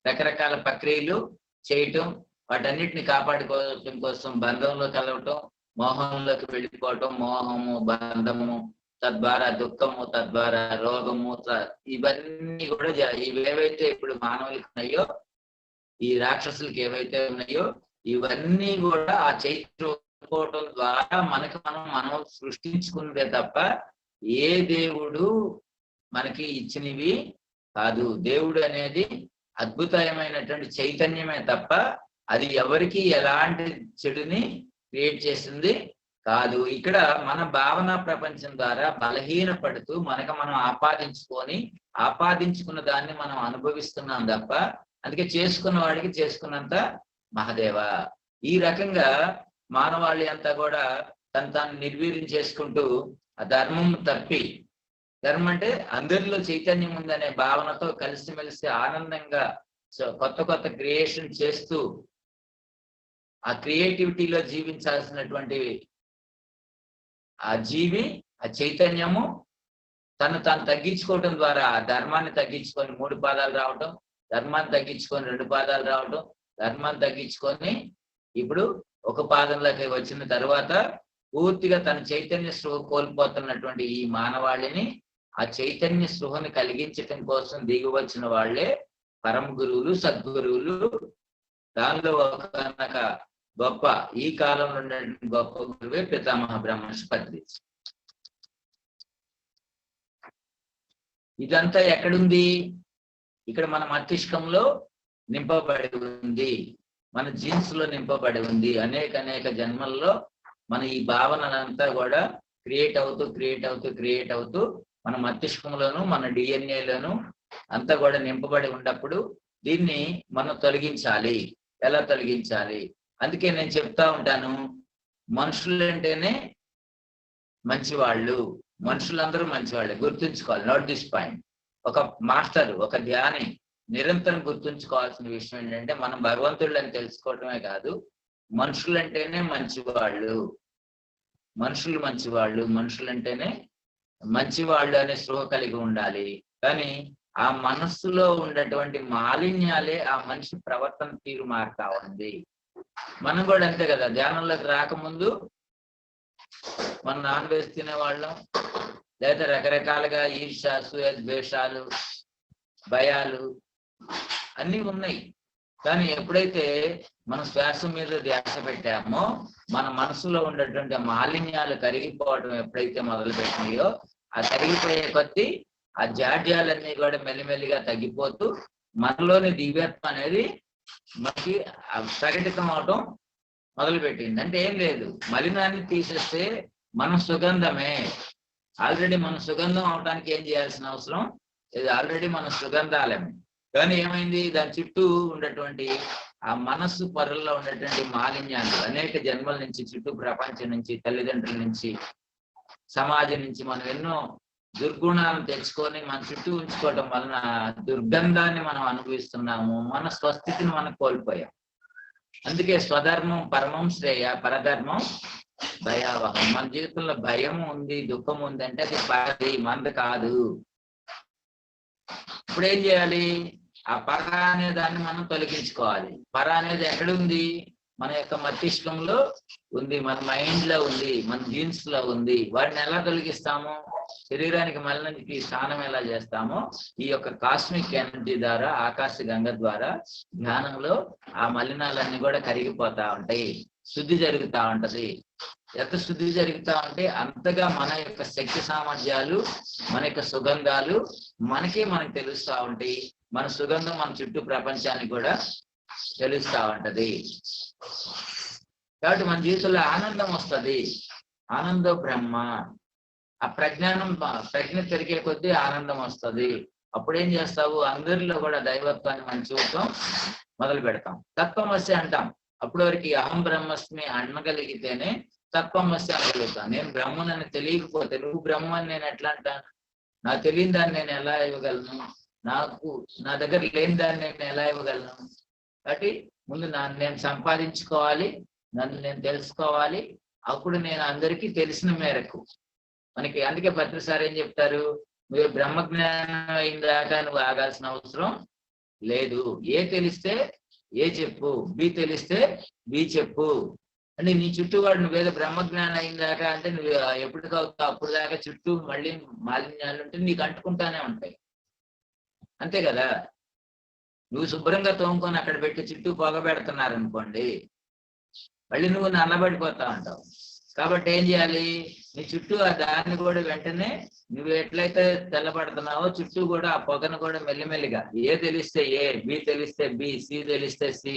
రకరకాల ప్రక్రియలు చేయటం, వాటన్నిటిని కాపాడుకోవటం కోసం బంధంలో కలవటం, మోహంలోకి వెళ్ళిపోవటం, మోహము, బంధము, తద్వారా దుఃఖము, తద్వారా రోగము, ఇవన్నీ కూడా ఇవేవైతే ఇప్పుడు మానవులకి ఉన్నాయో, ఈ రాక్షసులకి ఏవైతే ఉన్నాయో, ఇవన్నీ కూడా ఆ చైతన్యం ద్వారా మనం సృష్టించుకున్నదే తప్ప ఏ దేవుడు మనకి ఇచ్చినవి కాదు. దేవుడు అనేది అద్భుతమైనటువంటి చైతన్యమే తప్ప అది ఎవరికి ఎలాంటి చెడుని క్రియేట్ చేసింది కాదు. ఇక్కడ మన భావన ప్రపంచం ద్వారా బలహీనపడుతూ మనకు మనం ఆపాదించుకున్న దాన్ని మనం అనుభవిస్తున్నాం తప్ప, అందుకే చేసుకున్న వాడికి చేసుకున్నంత మహాదేవ. ఈ రకంగా మానవాళి అంతా కూడా తాను నిర్వీర్యం చేసుకుంటూ ఆ ధర్మం తప్పి, ధర్మం అంటే అందరిలో చైతన్యం ఉందనే భావనతో కలిసిమెలిసి ఆనందంగా కొత్త క్రియేషన్ చేస్తూ ఆ క్రియేటివిటీలో జీవించాల్సినటువంటి ఆ జీవి, ఆ చైతన్యము తాను తగ్గించుకోవటం ద్వారా ఆ ధర్మాన్ని తగ్గించుకొని 3 పాదాలు రావటం, ధర్మాన్ని తగ్గించుకొని 2 పాదాలు రావటం, ధర్మాన్ని తగ్గించుకొని ఇప్పుడు 1 పాదంలోకి వచ్చిన తర్వాత పూర్తిగా తన చైతన్య స్పృహ కోల్పోతున్నటువంటి ఈ మానవాళిని ఆ చైతన్య స్పృహని కలిగించటం కోసం దిగి వచ్చిన వాళ్ళే పరమ గురువులు, సద్గురువులు. దానిలో ఒక గొప్ప ఈ కాలంలో ఉన్న గొప్ప గురువే పితామహ బ్రహ్మర్షి పత్రి. ఇదంతా ఎక్కడుంది? ఇక్కడ మన మస్తిష్కంలో నింపబడి ఉంది, మన జీన్స్ లో నింపబడి ఉంది. అనేక జన్మల్లో మన ఈ భావనలంతా కూడా క్రియేట్ అవుతూ మన మస్తిష్కంలోను మన డిఎన్ఏలోను అంతా కూడా నింపబడి ఉన్నప్పుడు దీన్ని మనం తొలగించాలి. ఎలా తొలగించాలి? అందుకే నేను చెప్తా ఉంటాను, మనుషులు అంటేనే మంచివాళ్ళు, మనుషులందరూ మంచివాళ్ళే. గుర్తుంచుకోవాలి, నోట్ దిస్ పాయింట్. ఒక మాస్టర్, ఒక ధ్యాని నిరంతరం గుర్తుంచుకోవాల్సిన విషయం ఏంటంటే, మనం భగవంతుళ్ళని తెలుసుకోవటమే కాదు, మనుషులంటేనే మంచివాళ్ళు, మనుషులు మంచివాళ్ళు, మనుషులంటేనే మంచివాళ్ళు అనే స్పృహ కలిగి ఉండాలి. కానీ ఆ మనస్సులో ఉండేటువంటి మాలిన్యాలే ఆ మనిషి ప్రవర్తన తీరు మారుతా ఉంది. మనం కూడా అంతే కదా, ధ్యానంలోకి రాకముందు మనం నాన్ వెజ్ తినేవాళ్ళం, లేదా రకరకాలుగా ఈర్ష, అసూయ, ద్వేషాలు, భయాలు అన్నీ ఉన్నాయి. కానీ ఎప్పుడైతే మనం శ్వాస మీద ధ్యాస పెట్టామో, మన మనసులో ఉండేటువంటి మాలిన్యాలు కరిగిపోవడం ఎప్పుడైతే మొదలు పెట్టినాయో, ఆ కరిగిపోయే కొద్దీ ఆ జాడ్యాలన్నీ కూడా మెల్లిమెల్లిగా తగ్గిపోతూ మనలోని దివ్యత్వం అనేది మనకి ప్రకటితం అవటం మొదలుపెట్టింది. అంటే ఏం లేదు, మలినాన్ని తీసేస్తే మన సుగంధమే. ఆల్రెడీ మన సుగంధం అవడానికి ఏం చేయాల్సిన అవసరం ఇది, ఆల్రెడీ మన సుగంధాలమే. కానీ ఏమైంది, దాని చుట్టూ ఉన్నటువంటి ఆ మనస్సు పొరల్లో ఉన్నటువంటి మాలిన్యాలు అనేక జన్మల నుంచి, చుట్టూ ప్రపంచం నుంచి, తల్లిదండ్రుల నుంచి, సమాజం నుంచి మనం ఎన్నో దుర్గుణాలను తెచ్చుకొని మన చుట్టూ ఉంచుకోవటం వలన దుర్గంధాన్ని మనం అనుభవిస్తున్నాము. మన స్వస్థితిని మనం కోల్పోయాం. అందుకే స్వధర్మం పరమం శ్రేయ, పరధర్మం భయావహం. మన జీవితంలో భయం ఉంది, దుఃఖం ఉంది అంటే అది పరది, మంది కాదు. ఇప్పుడు ఏం చేయాలి? ఆ పర అనే దాన్ని మనం తొలగించుకోవాలి. పర అనేది ఎక్కడుంది? మన యొక్క మస్తిష్కంలో ఉంది, మన మైండ్ లో ఉంది, మన జీన్స్ లో ఉంది. వాటిని ఎలా తొలగిస్తాము? శరీరానికి మలినానికి స్నానం ఎలా చేస్తామో ఈ యొక్క కాస్మిక్ ఎనర్జీ ద్వారా, ఆకాశ గంగ ద్వారా ధ్యానంలో ఆ మలినాలన్నీ కూడా కరిగిపోతా ఉంటాయి, శుద్ధి జరుగుతా ఉంటది. ఎంత శుద్ధి జరుగుతా ఉంటే అంతగా మన యొక్క శక్తి సామర్థ్యాలు, మన యొక్క సుగంధాలు మనకి తెలుస్తా ఉంటాయి. మన సుగంధం మన చుట్టూ ప్రపంచానికి కూడా తెలుస్తా ఉంటది. కాబట్టి మన జీవితంలో ఆనందం వస్తుంది. ఆనందో బ్రహ్మ. ఆ ప్రజ్ఞ పెరిగే కొద్దీ ఆనందం వస్తుంది. అప్పుడేం చేస్తావు? అందరిలో కూడా దైవత్వాన్ని మనం చూడటం మొదలు పెడతాం. తత్వమస్య అంటాం. అప్పటి వరకు అహం బ్రహ్మస్మి అనగలిగితేనే తత్వమస్య అనగలుగుతాం. నేను బ్రహ్మనని తెలియకపోతే, నువ్వు బ్రహ్మని నేను ఎట్లా అంటాను? నాకు తెలియని దాన్ని నేను ఎలా ఇవ్వగలను? నా దగ్గర లేని దాన్ని నేను ఎలా ఇవ్వగలను? కాబట్టి ముందు నేను సంపాదించుకోవాలి, నన్ను నేను తెలుసుకోవాలి. అప్పుడు నేను అందరికీ తెలిసిన మేరకు మనకి. అందుకే భద్రసారి ఏం చెప్తారు? నువ్వు బ్రహ్మజ్ఞానం అయిందాకా నువ్వు ఆగాల్సిన అవసరం లేదు. ఏ తెలిస్తే ఏ చెప్పు, బి తెలిస్తే బి చెప్పు. అంటే నీ చుట్టూ వాడు నువ్వేదో బ్రహ్మజ్ఞానం అయిందాకా అంటే నువ్వు ఎప్పటికీ అవుతావు. అప్పుడు దాకా చుట్టూ మళ్ళీ మాలిన్యాలు ఉంటే నీకు అంటుకుంటానే ఉంటాయి. అంతే కదా? నువ్వు శుభ్రంగా తోముకొని అక్కడ పెట్టి చుట్టూ పొగ పెడుతున్నారు అనుకోండి, మళ్ళీ నువ్వు నల్లబడిపోతా ఉంటావు. కాబట్టి ఏం చేయాలి? నీ చుట్టూ ఆ దాన్ని కూడా వెంటనే నువ్వు ఎట్లయితే తెల్లబడుతున్నావో చుట్టూ కూడా ఆ పొగను కూడా మెల్లిమెల్లిగా, ఏ తెలిస్తే ఏ, బి తెలిస్తే బి, సి తెలిస్తే సి.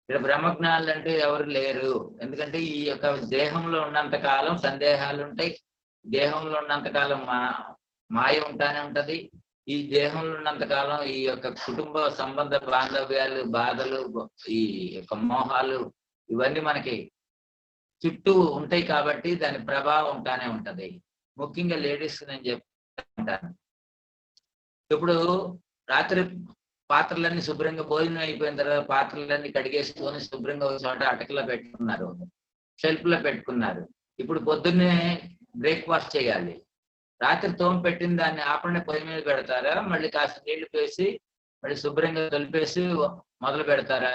ఇక్కడ బ్రహ్మజ్ఞానులు అంటే ఎవరు లేరు. ఎందుకంటే ఈ యొక్క దేహంలో ఉన్నంత కాలం సందేహాలు ఉంటాయి, దేహంలో ఉన్నంత కాలం మాయ ఉంటానే ఉంటది. ఈ దేహంలో ఉన్నంత కాలం ఈ యొక్క కుటుంబ సంబంధ బాంధవ్యాలు, బాధలు, ఈ యొక్క మోహాలు ఇవన్నీ మనకి చుట్టూ ఉంటాయి. కాబట్టి దాని ప్రభావం ఉంటానే ఉంటది. ముఖ్యంగా లేడీస్ నేను చెప్తాను, ఇప్పుడు రాత్రి పాత్రలన్నీ శుభ్రంగా భోజనం అయిపోయిన తర్వాత పాత్రలన్నీ కడిగేసుకొని శుభ్రంగా ఒక చోట అటకలో పెట్టుకున్నారు, షెల్ఫ్ లో పెట్టుకున్నారు. ఇప్పుడు పొద్దున్నే బ్రేక్ఫాస్ట్ చేయాలి. రాత్రి తోమ పెట్టిన దాన్ని ఆపండి పొయ్యి మీద పెడతారా? మళ్ళీ కాస్త నీళ్లు వేసి మళ్ళీ శుభ్రంగా కలిపేసి మొదలు పెడతారా?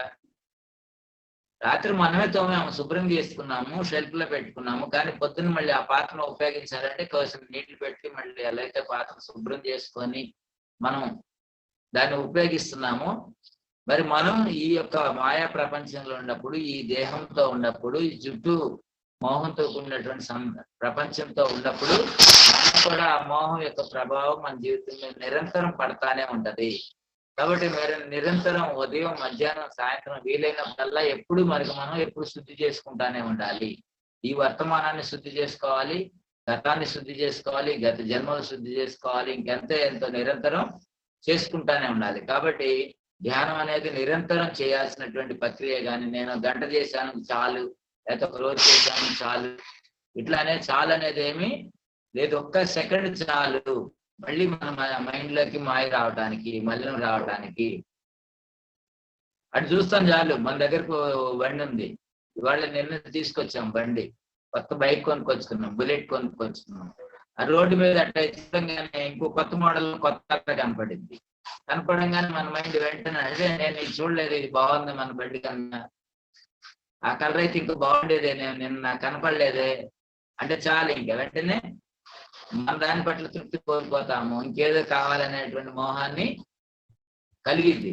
రాత్రి మనమే తోమాము, శుభ్రం చేసుకున్నాము, షెల్ఫ్ లో పెట్టుకున్నాము, కానీ పొద్దున్న మళ్ళీ ఆ పాత్రను ఉపయోగించాలంటే కొంచెం నీళ్లు పెట్టి మళ్ళీ ఎలా అయితే పాత్ర శుభ్రం చేసుకొని మనం దాన్ని ఉపయోగిస్తున్నామో, మరి మనం ఈ యొక్క మాయా ప్రపంచంలో ఉన్నప్పుడు, ఈ దేహంతో ఉన్నప్పుడు, ఈ చుట్టూ మోహంతో కూడినటువంటి ప్రపంచంతో ఉన్నప్పుడు మనకు కూడా ఆ మోహం యొక్క ప్రభావం మన జీవితం మీద నిరంతరం పడతానే ఉంటది. కాబట్టి నిరంతరం ఉదయం, మధ్యాహ్నం, సాయంత్రం వీలైనప్పుడల్లా ఎప్పుడు మనం ఎప్పుడు శుద్ధి చేసుకుంటానే ఉండాలి. ఈ వర్తమానాన్ని శుద్ధి చేసుకోవాలి, గతాన్ని శుద్ధి చేసుకోవాలి, గత జన్మలు శుద్ధి చేసుకోవాలి, ఎంతో నిరంతరం చేసుకుంటానే ఉండాలి. కాబట్టి ధ్యానం అనేది నిరంతరం చేయాల్సినటువంటి ప్రక్రియ. కానీ నేను గంట చేశాను చాలు, లేకపోతే ఒక రోజు చేశాను చాలు, ఇట్లా చాలు అనేది ఏమి లేదు. ఒక్క సెకండ్ చాలు మళ్ళీ మన మైండ్ లోకి మాయ రావడానికి, మలినం రావడానికి. అటు చూస్తాం చాలు. మన దగ్గరకు బండి ఉంది, ఇవాళ నిన్న తీసుకొచ్చాం బండి, కొత్త బైక్ కొనుక్కొచ్చుకున్నాం, బుల్లెట్ కొనుక్కొచ్చుకున్నాం. ఆ రోడ్డు మీద అట్లా ఇష్టంగానే ఇంకో కొత్త మోడల్ కొత్త కనపడింది. కనపడంగానే మన మైండ్ వెంటనే అదే నేను ఇది చూడలేదు, ఇది బాగుంది మన బండి కన్నా, ఆ కలర్ అయితే ఇంకో బాగుండేదే, నేను నిన్న కనపడలేదే అంటే చాలు, ఇంకా వెంటనే మన దాని పట్ల తృప్తి కోల్పోతాము, ఇంకేదో కావాలనేటువంటి మోహాన్ని కలిగింది.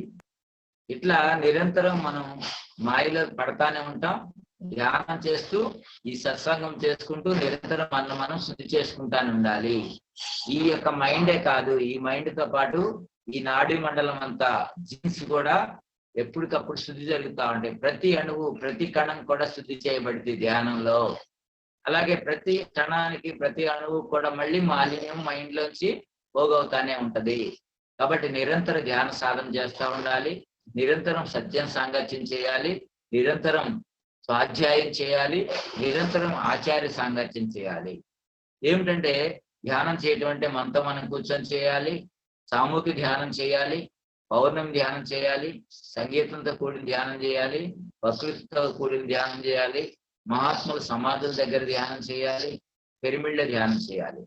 ఇట్లా నిరంతరం మనం మాయలో పడతానే ఉంటాం. ధ్యానం చేస్తూ, ఈ సత్సంగం చేసుకుంటూ నిరంతరం మనం శుద్ధి చేసుకుంటానే ఉండాలి. ఈ యొక్క మైండే కాదు, ఈ మైండ్ తో పాటు ఈ నాడీ మండలం అంతా, జీన్స్ కూడా ఎప్పటికప్పుడు శుద్ధి జరుగుతూ ఉంటాయి. ప్రతి అణువు, ప్రతి కణం కూడా శుద్ధి చేయబడింది ధ్యానంలో. అలాగే ప్రతి కణానికి, ప్రతి అణువు కూడా మళ్ళీ మాలిన్యం మైండ్ లోంచి పోగవుతానే ఉంటది. కాబట్టి నిరంతర ధ్యాన సాధన చేస్తూ ఉండాలి, నిరంతరం సత్యం సాంగత్యం చేయాలి, నిరంతరం స్వాధ్యాయం చేయాలి, నిరంతరం ఆచార్య సాంగత్యం చేయాలి. ఏమిటంటే ధ్యానం చేయటం అంటే మనతో మనం కూర్చొని చేయాలి, సామూహిక ధ్యానం చేయాలి, పౌర్ణమి ధ్యానం చేయాలి, సంగీతంతో కూడిన ధ్యానం చేయాలి, ప్రకృతితో కూడిన ధ్యానం చేయాలి, మహాత్ముల సమాధుల దగ్గర ధ్యానం చేయాలి, పిరమిడ్ల ధ్యానం చేయాలి.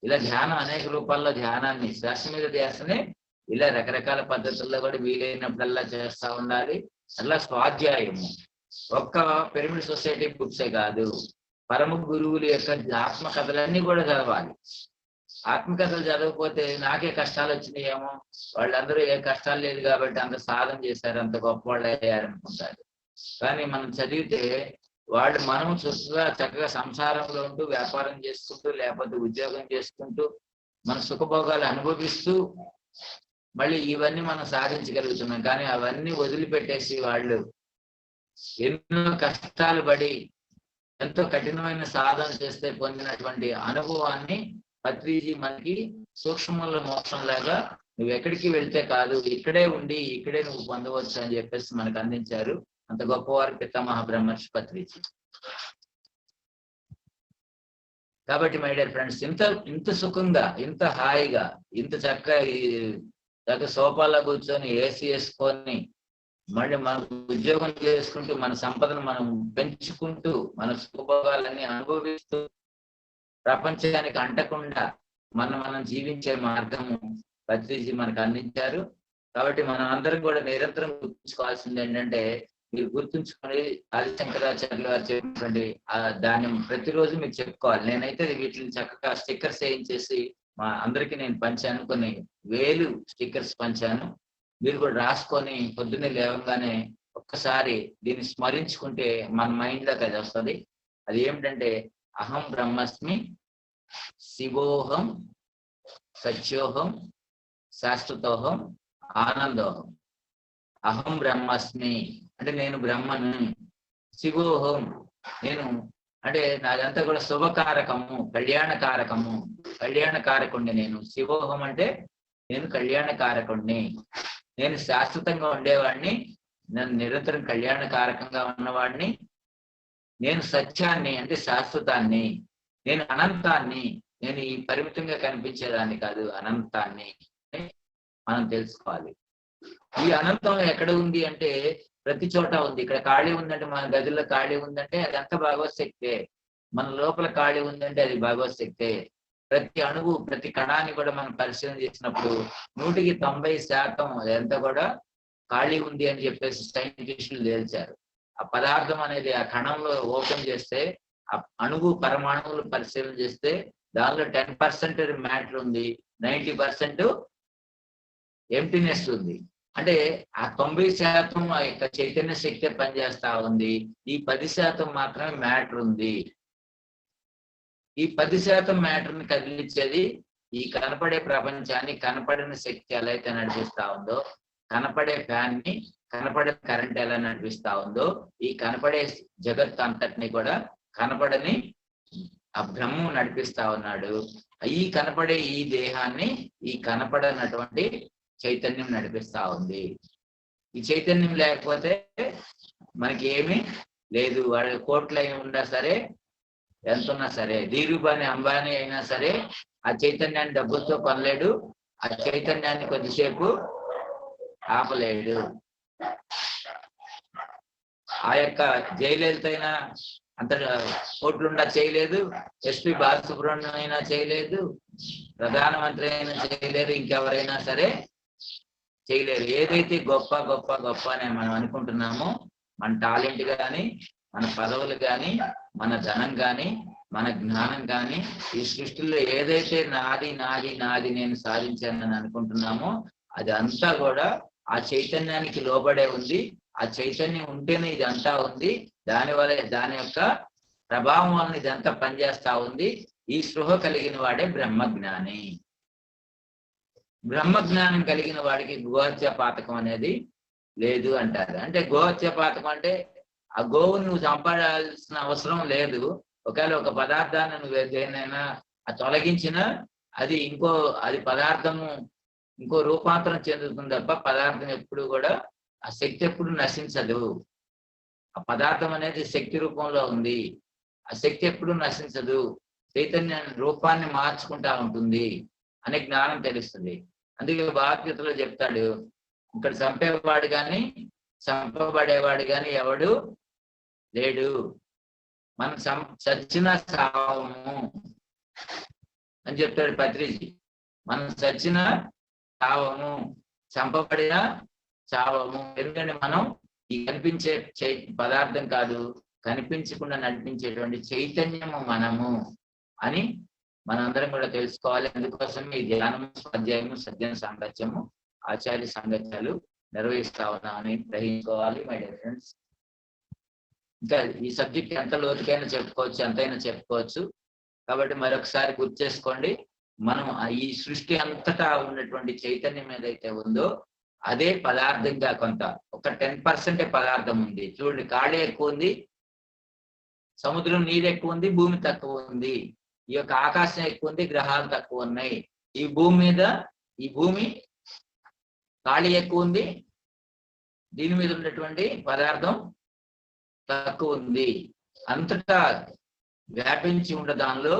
ఇలా ధ్యానం అనేక రూపాల్లో ధ్యానాన్ని, శ్వాస మీద ధ్యాసనే ఇలా రకరకాల పద్ధతుల్లో కూడా వీలైనప్పుడల్లా చేస్తూ ఉండాలి. అలా స్వాధ్యాయము ఒక్క పిరమిడ్ సొసైటీ బుక్సే కాదు, పరమ గురువుల యొక్క ఆత్మకథలన్నీ కూడా చదవాలి. ఆత్మకథలు చదవకపోతే నాకే కష్టాలు వచ్చినాయేమో, వాళ్ళందరూ ఏ కష్టాలు లేదు కాబట్టి అంత సాధన చేశారు, అంత గొప్ప వాళ్ళు అయ్యారనుకుంటారు. కానీ మనం చదివితే వాళ్ళు మనం చక్కగా సంసారంలో ఉంటూ, వ్యాపారం చేసుకుంటూ, లేకపోతే ఉద్యోగం చేసుకుంటూ, మన సుఖభోగాలు అనుభవిస్తూ మళ్ళీ ఇవన్నీ మనం సాధించగలుగుతున్నాం. కానీ అవన్నీ వదిలిపెట్టేసి వాళ్ళు ఎన్నో కష్టాలు పడి ఎంతో కఠినమైన సాధన చేస్తే పొందినటువంటి అనుభవాన్ని పత్రిజీ మనకి సూక్ష్మంలో మోక్షం లాగా, నువ్వు ఎక్కడికి వెళ్తే కాదు, ఇక్కడే ఉండి ఇక్కడే నువ్వు పొందవచ్చు అని చెప్పేసి మనకు అందించారు. అంత గొప్పవారు పితామహ బ్రహ్మర్షి పత్రిజీ. కాబట్టి మై డియర్ ఫ్రెండ్స్, ఇంత సుఖంగా, ఇంత హాయిగా, ఇంత చక్కగా సోఫాలో కూర్చొని ఏసీ వేసుకొని మళ్ళీ మనం ఉద్యోగం చేసుకుంటూ, మన సంపదను మనం పెంచుకుంటూ, మన సుఖభోగాలన్నీ అనుభవిస్తూ, ప్రపంచానికి అంటకుండా మనం జీవించే మార్గము పత్రిజీ మనకు అందించారు. కాబట్టి మనం అందరం కూడా నిరంతరం గుర్తుంచుకోవాల్సింది ఏంటంటే, మీరు గుర్తుంచుకొని ఆదిశంకరాచార్యులు వారు చెప్పినటువంటి దాన్ని ప్రతిరోజు మీరు చెప్పుకోవాలి. నేనైతే వీటిని చక్కగా స్టిక్కర్స్ వేయించేసి మా అందరికీ నేను పంచాను, కొన్ని వేలు స్టిక్కర్స్ పంచాను. మీరు కూడా రాసుకొని పొద్దున్నే లేవగానే ఒక్కసారి దీన్ని స్మరించుకుంటే మన మైండ్ లోకి అది వస్తుంది. అది ఏమిటంటే, అహం బ్రహ్మస్మి, శివోహం, సత్యోహం, శాశ్వతోహం, ఆనందోహం. అహం బ్రహ్మస్మి అంటే నేను బ్రహ్మను, శివోహం నేను అంటే నాదంతా కూడా శుభకారకము, కళ్యాణకారకము, కళ్యాణకారకుణ్ణి నేను. శివోహం అంటే నేను కళ్యాణకారకుణ్ణి, నేను శాశ్వతంగా ఉండేవాడిని, నేను నిరంతరం కళ్యాణకారకంగా ఉన్నవాడిని. నేను సత్యాన్ని అంటే శాశ్వతాన్ని, నేను అనంతాన్ని, నేను ఈ పరిమితంగా కనిపించేదాన్ని కాదు, అనంతాన్ని మనం తెలుసుకోవాలి. ఈ అనంతం ఎక్కడ ఉంది అంటే ప్రతి చోట ఉంది. ఇక్కడ ఖాళీ ఉందంటే, మన గదిలో ఖాళీ ఉందంటే అదంతా భగవత్ శక్తే. మన లోపల ఖాళీ ఉందంటే అది భగవత్ శక్తే. ప్రతి అణువు, ప్రతి కణాన్ని కూడా మనం పరిశీలన చేసినప్పుడు 100% అదంతా కూడా ఖాళీ ఉంది అని చెప్పేసి సైంటిస్టులు తేల్చారు. ఆ పదార్థం అనేది ఆ కణంలో ఓపెన్ చేస్తే ఆ అణువు పరమాణువులు పరిశీలన చేస్తే దానిలో 10% మ్యాటర్ ఉంది, 90% ఎంప్టీనెస్ ఉంది. అంటే ఆ 90% ఆ యొక్క చైతన్య శక్తి పనిచేస్తా ఉంది, ఈ 10% మాత్రమే మ్యాటర్ ఉంది. ఈ 10% మ్యాటర్ని కదిలించేది ఈ కనపడే ప్రపంచాన్ని కనపడిన శక్తి ఎలా అయితే నడిపిస్తా ఉందో, కనపడే ఫ్యాన్ ని కనపడే కరెంట్ ఎలా నడిపిస్తా ఉందో, ఈ కనపడే జగత్ అంతటిని కూడా కనపడని ఆ బ్రహ్మం నడిపిస్తా ఉన్నాడు. ఈ కనపడే ఈ దేహాన్ని ఈ కనపడనటువంటి చైతన్యం నడిపిస్తా ఉంది. ఈ చైతన్యం లేకపోతే మనకి ఏమీ లేదు. వాడి కోట్లు అయి ఉన్నా సరే, ఎంత ఉన్నా సరే, ధీరుబాని అంబానీ అయినా సరే ఆ చైతన్యాన్ని డబ్బులతో కొనలేడు, ఆ చైతన్యాన్ని కొద్దిసేపు ఆపలేడు. ఆ యొక్క జయలలిత అయినా అంత కోట్లుండా చేయలేదు, ఎస్పి బాలసుబ్రహ్మణ్యం అయినా చేయలేదు, ప్రధానమంత్రి అయినా చేయలేరు, ఇంకెవరైనా సరే చేయలేరు. ఏదైతే గొప్ప గొప్ప గొప్ప అని మనం అనుకుంటున్నామో, మన టాలెంట్ కానీ, మన పదవులు కానీ, మన ధనం కానీ, మన జ్ఞానం కానీ, ఈ సృష్టిలో ఏదైతే నాది నాది నాది నేను సాధించానని అనుకుంటున్నామో అది అంతా కూడా ఆ చైతన్యానికి లోబడే ఉంది. ఆ చైతన్యం ఉంటేనే ఇది అంతా ఉంది. దానివల్ల దాని యొక్క ప్రభావం వలన ఇదంతా పనిచేస్తా ఉంది. ఈ స్పృహ కలిగిన వాడే బ్రహ్మజ్ఞాని. బ్రహ్మజ్ఞానం కలిగిన వాడికి గోహత్య పాతకం అనేది లేదు అంటారు. అంటే గోహత్య పాతకం అంటే ఆ గోవును నువ్వు చంపాల్సిన అవసరం లేదు. ఒకవేళ ఒక పదార్థాన్ని నువ్వు దేనైనా తొలగించినా అది పదార్థము ఇంకో రూపాంతరం చెందుతుంది తప్ప పదార్థం ఎప్పుడు కూడా ఆ శక్తి ఎప్పుడు నశించదు. ఆ పదార్థం అనేది శక్తి రూపంలో ఉంది, ఆ శక్తి ఎప్పుడు నశించదు, చైతన్య రూపాన్ని మార్చుకుంటా ఉంటుంది అనే జ్ఞానం తెలుస్తుంది. అందుకే భగవద్గీతలో చెప్తాడు, ఇక్కడ చంపేవాడు కానీ చంపబడేవాడు కానీ ఎవడు లేడు, మనం చచ్చిన సావము అని చెప్తాడు పత్రిజీ. మనం చచ్చిన చావము, చంపబడిన చావము. ఎందుకంటే మనం ఈ కనిపించే పదార్థం కాదు, కనిపించకుండా నడిపించేటువంటి చైతన్యము మనము అని మనందరం కూడా తెలుసుకోవాలి. అందుకోసం ఈ ధ్యానము, స్వాధ్యాయము, సజ్జన సాంగత్యము, ఆచార్య సాంగత్యాలు నిర్వహిస్తా ఉన్నామని గ్రహించుకోవాలి. మై డియర్ ఫ్రెండ్స్, ఇంకా ఈ సబ్జెక్ట్ ఎంత లోతుకైనా చెప్పుకోవచ్చు, ఎంతైనా చెప్పుకోవచ్చు. కాబట్టి మరొకసారి గుర్తు చేసుకోండి, మనం ఈ సృష్టి అంతటా ఉన్నటువంటి చైతన్యం ఏదైతే ఉందో అదే పదార్థంగా కొంత ఒక 10% పదార్థం ఉంది. చూడండి, గాలి ఎక్కువ ఉంది, సముద్రం నీరు ఎక్కువ ఉంది, భూమి తక్కువ ఉంది. ఈ యొక్క ఆకాశం ఎక్కువ ఉంది, గ్రహాలు తక్కువ ఉన్నాయి. ఈ భూమి గాలి ఎక్కువ ఉంది, దీని మీద ఉన్నటువంటి పదార్థం తక్కువ ఉంది. అంతటా వ్యాపించి ఉన్న దానిలో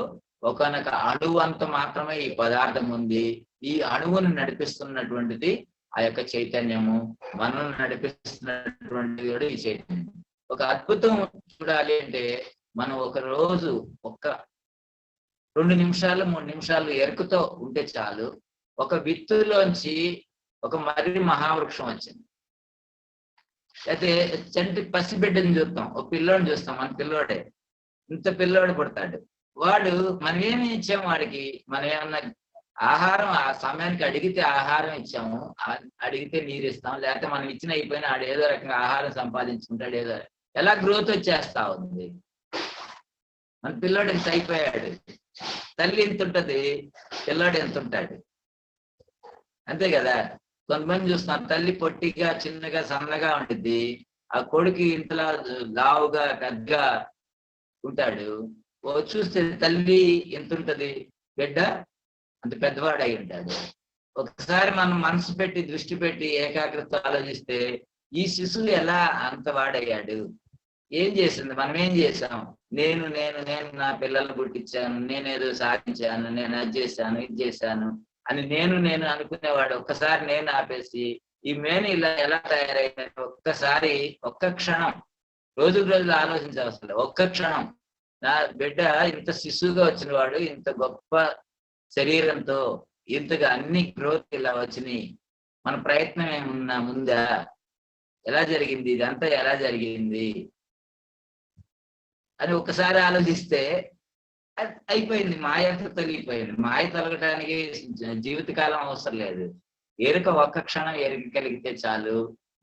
ఒకనొక అణువు అంత మాత్రమే ఈ పదార్థం ఉంది. ఈ అణువును నడిపిస్తున్నటువంటిది ఆ యొక్క చైతన్యము, మనల్ని నడిపిస్తున్నటువంటిది కూడా ఈ చైతన్యం. ఒక అద్భుతం చూడాలి అంటే మనం ఒక రోజు 2 నిమిషాలు 3 నిమిషాలు ఎరుకుతో ఉంటే చాలు, ఒక విత్తులోంచి ఒక మర్రి మహావృక్షం వచ్చింది. అయితే చంటి పసిబిడ్డని చూస్తాం, ఒక పిల్లోడిని చూస్తాం, మన పిల్లోడే, ఇంత పిల్లోడు పుడతాడు. వాడు మనం ఏమి ఇచ్చాము వాడికి? మనం ఏమన్నా ఆహారం ఆ సమయానికి అడిగితే ఆహారం ఇచ్చాము, అడిగితే నీరు ఇస్తాం, లేకపోతే మనం ఇచ్చిన అయిపోయినా ఆడు ఏదో రకంగా ఆహారం సంపాదించుకుంటాడు. ఏదో ఎలా గ్రోత్ వచ్చేస్తా ఉంది. మన పిల్లోడు ఇంత అయిపోయాడు, తల్లి ఎంత ఉంటుంది, పిల్లోడు ఎంత ఉంటాడు, అంతే కదా. కొంతమంది చూస్తున్నాం, తల్లి పొట్టిగా చిన్నగా సన్నగా ఉంటుంది, ఆ కొడుకు ఇంతలా లావుగా పెద్దగా ఉంటాడు. చూస్తే తల్లి ఎంత ఉంటది, బిడ్డ అంత పెద్దవాడు అయి ఉంటాడు. ఒకసారి మనం మనసు పెట్టి దృష్టి పెట్టి ఏకాగ్రత ఆలోచిస్తే ఈ శిశువు ఎలా అంత వాడయ్యాడు? ఏం చేసింది? మనం ఏం చేసాం? నేను నేను నేను నా పిల్లల్ని పుట్టించాను, నేనేదో సాధించాను, నేను అది చేశాను, ఇది చేశాను అని నేను అనుకునేవాడు. ఒక్కసారి నేను ఆపేసి ఈ మేను ఇలా ఎలా తయారైందని ఒక్క క్షణం, రోజుకు రోజులు ఆలోచించవలసింది. ఒక్క క్షణం నా బిడ్డ ఇంత శిశువుగా వచ్చిన వాడు, ఇంత గొప్ప శరీరంతో ఇంతగా అన్ని గ్రోత్ ఇలా వచ్చినాయి, మన ప్రయత్నం ఏమున్నా ముందా? ఎలా జరిగింది, ఇదంతా ఎలా జరిగింది అని ఒకసారి ఆలోచిస్తే అయిపోయింది. మాయ అంతా తొలగిపోయింది. మాయ తొలగటానికి జీవితకాలం అవసరం లేదు. ఎరుక ఒక్క క్షణం ఎరుక కలిగితే చాలు.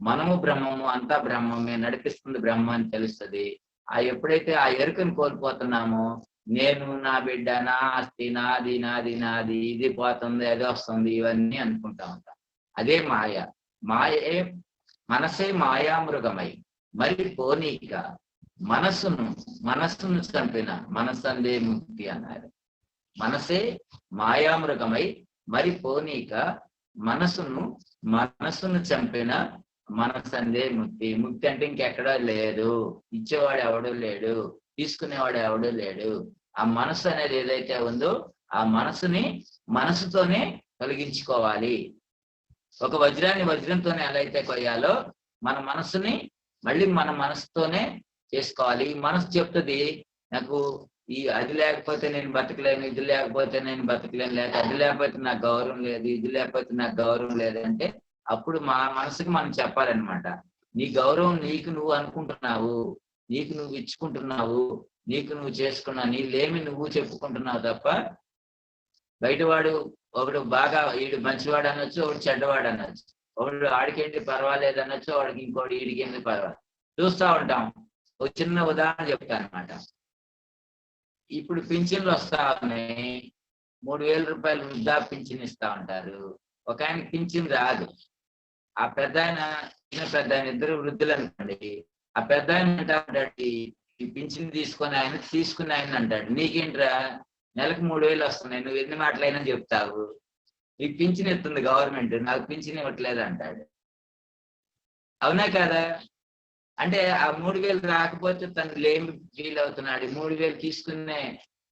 మనము బ్రహ్మము, అంతా బ్రహ్మమే, నడిపిస్తుంది బ్రహ్మ అని తెలుస్తుంది. ఎప్పుడైతే ఆ ఎరుకను కోల్పోతున్నామో, నేను, నా బిడ్డ, నా ఆస్తి, నాది నాది నాది, ఇది పోతుంది, అది వస్తుంది, ఇవన్నీ అనుకుంటా ఉంటాం. అదే మాయ. మాయే మనసే మాయామృగమై మరి పోనీక మనస్సును చంపిన మనస్సందే ముక్తి అన్నారు. మనసే మాయామృగమై మరి పోనీక మనస్సును చంపిన మనస్సందే ముక్తి. ముక్తి అంటే ఇంకెక్కడా లేదు. ఇచ్చేవాడు ఎవడూ లేడు, తీసుకునేవాడు ఎవడూ లేడు. ఆ మనస్సు అనేది ఏదైతే ఉందో ఆ మనసుతోనే తొలగించుకోవాలి. ఒక వజ్రాన్ని వజ్రంతోనే ఎలా అయితే కొయ్యాలో మన మనస్సుని మళ్ళీ మన మనసుతోనే చేసుకోవాలి. ఈ మనసు చెప్తుంది, నాకు అది లేకపోతే నేను బతకలేను, ఇది లేకపోతే నేను బతకలేను, లేక అది లేకపోతే నాకు గౌరవం లేదు, ఇది లేకపోతే నాకు గౌరవం లేదు అంటే అప్పుడు మా మనసుకి మనం చెప్పాలన్నమాట, నీ గౌరవం నీకు నువ్వు అనుకుంటున్నావు, నీకు నువ్వు ఇచ్చుకుంటున్నావు, నీకు నువ్వు చేసుకున్నావు, నీ లేమి నువ్వు చెప్పుకుంటున్నావు తప్ప బయటవాడు ఒకడు బాగా వీడు మంచివాడు అనొచ్చు, ఒకడు చెడ్డవాడు అనొచ్చు, ఒకడు ఆడికేంటి పర్వాలేదు అనొచ్చు, వాడికి ఇంకోటి వీడికేంటి పర్వాలేదు. చూస్తూ ఉంటాం. ఒక చిన్న ఉదాహరణ చెప్తాను అనమాట. ఇప్పుడు పింఛన్లు వస్తా ఉన్నాయి. 3,000 రూపాయలు వృద్ధా పింఛన్ ఇస్తా ఉంటారు. ఒక ఆయనకి పింఛన్ రాదు. ఆ పెద్ద ఆయన ఇద్దరు వృద్ధులు అనుకోండి. ఆ పెద్ద ఆయన అంటాడు, ఈ పింఛన్ తీసుకుని ఆయన అంటాడు, నీకేంట్రా నెలకు 3,000 వస్తున్నాయి, నువ్వు ఎన్ని మాటలైనా చెప్తావు, నీకు పింఛన్ ఇస్తుంది గవర్నమెంట్, నాకు పింఛన్ ఇవ్వట్లేదు అంటాడు. అవునా కదా? అంటే ఆ 3,000 రాకపోతే తను లేమి ఫీల్ అవుతున్నాడు. 3,000 తీసుకునే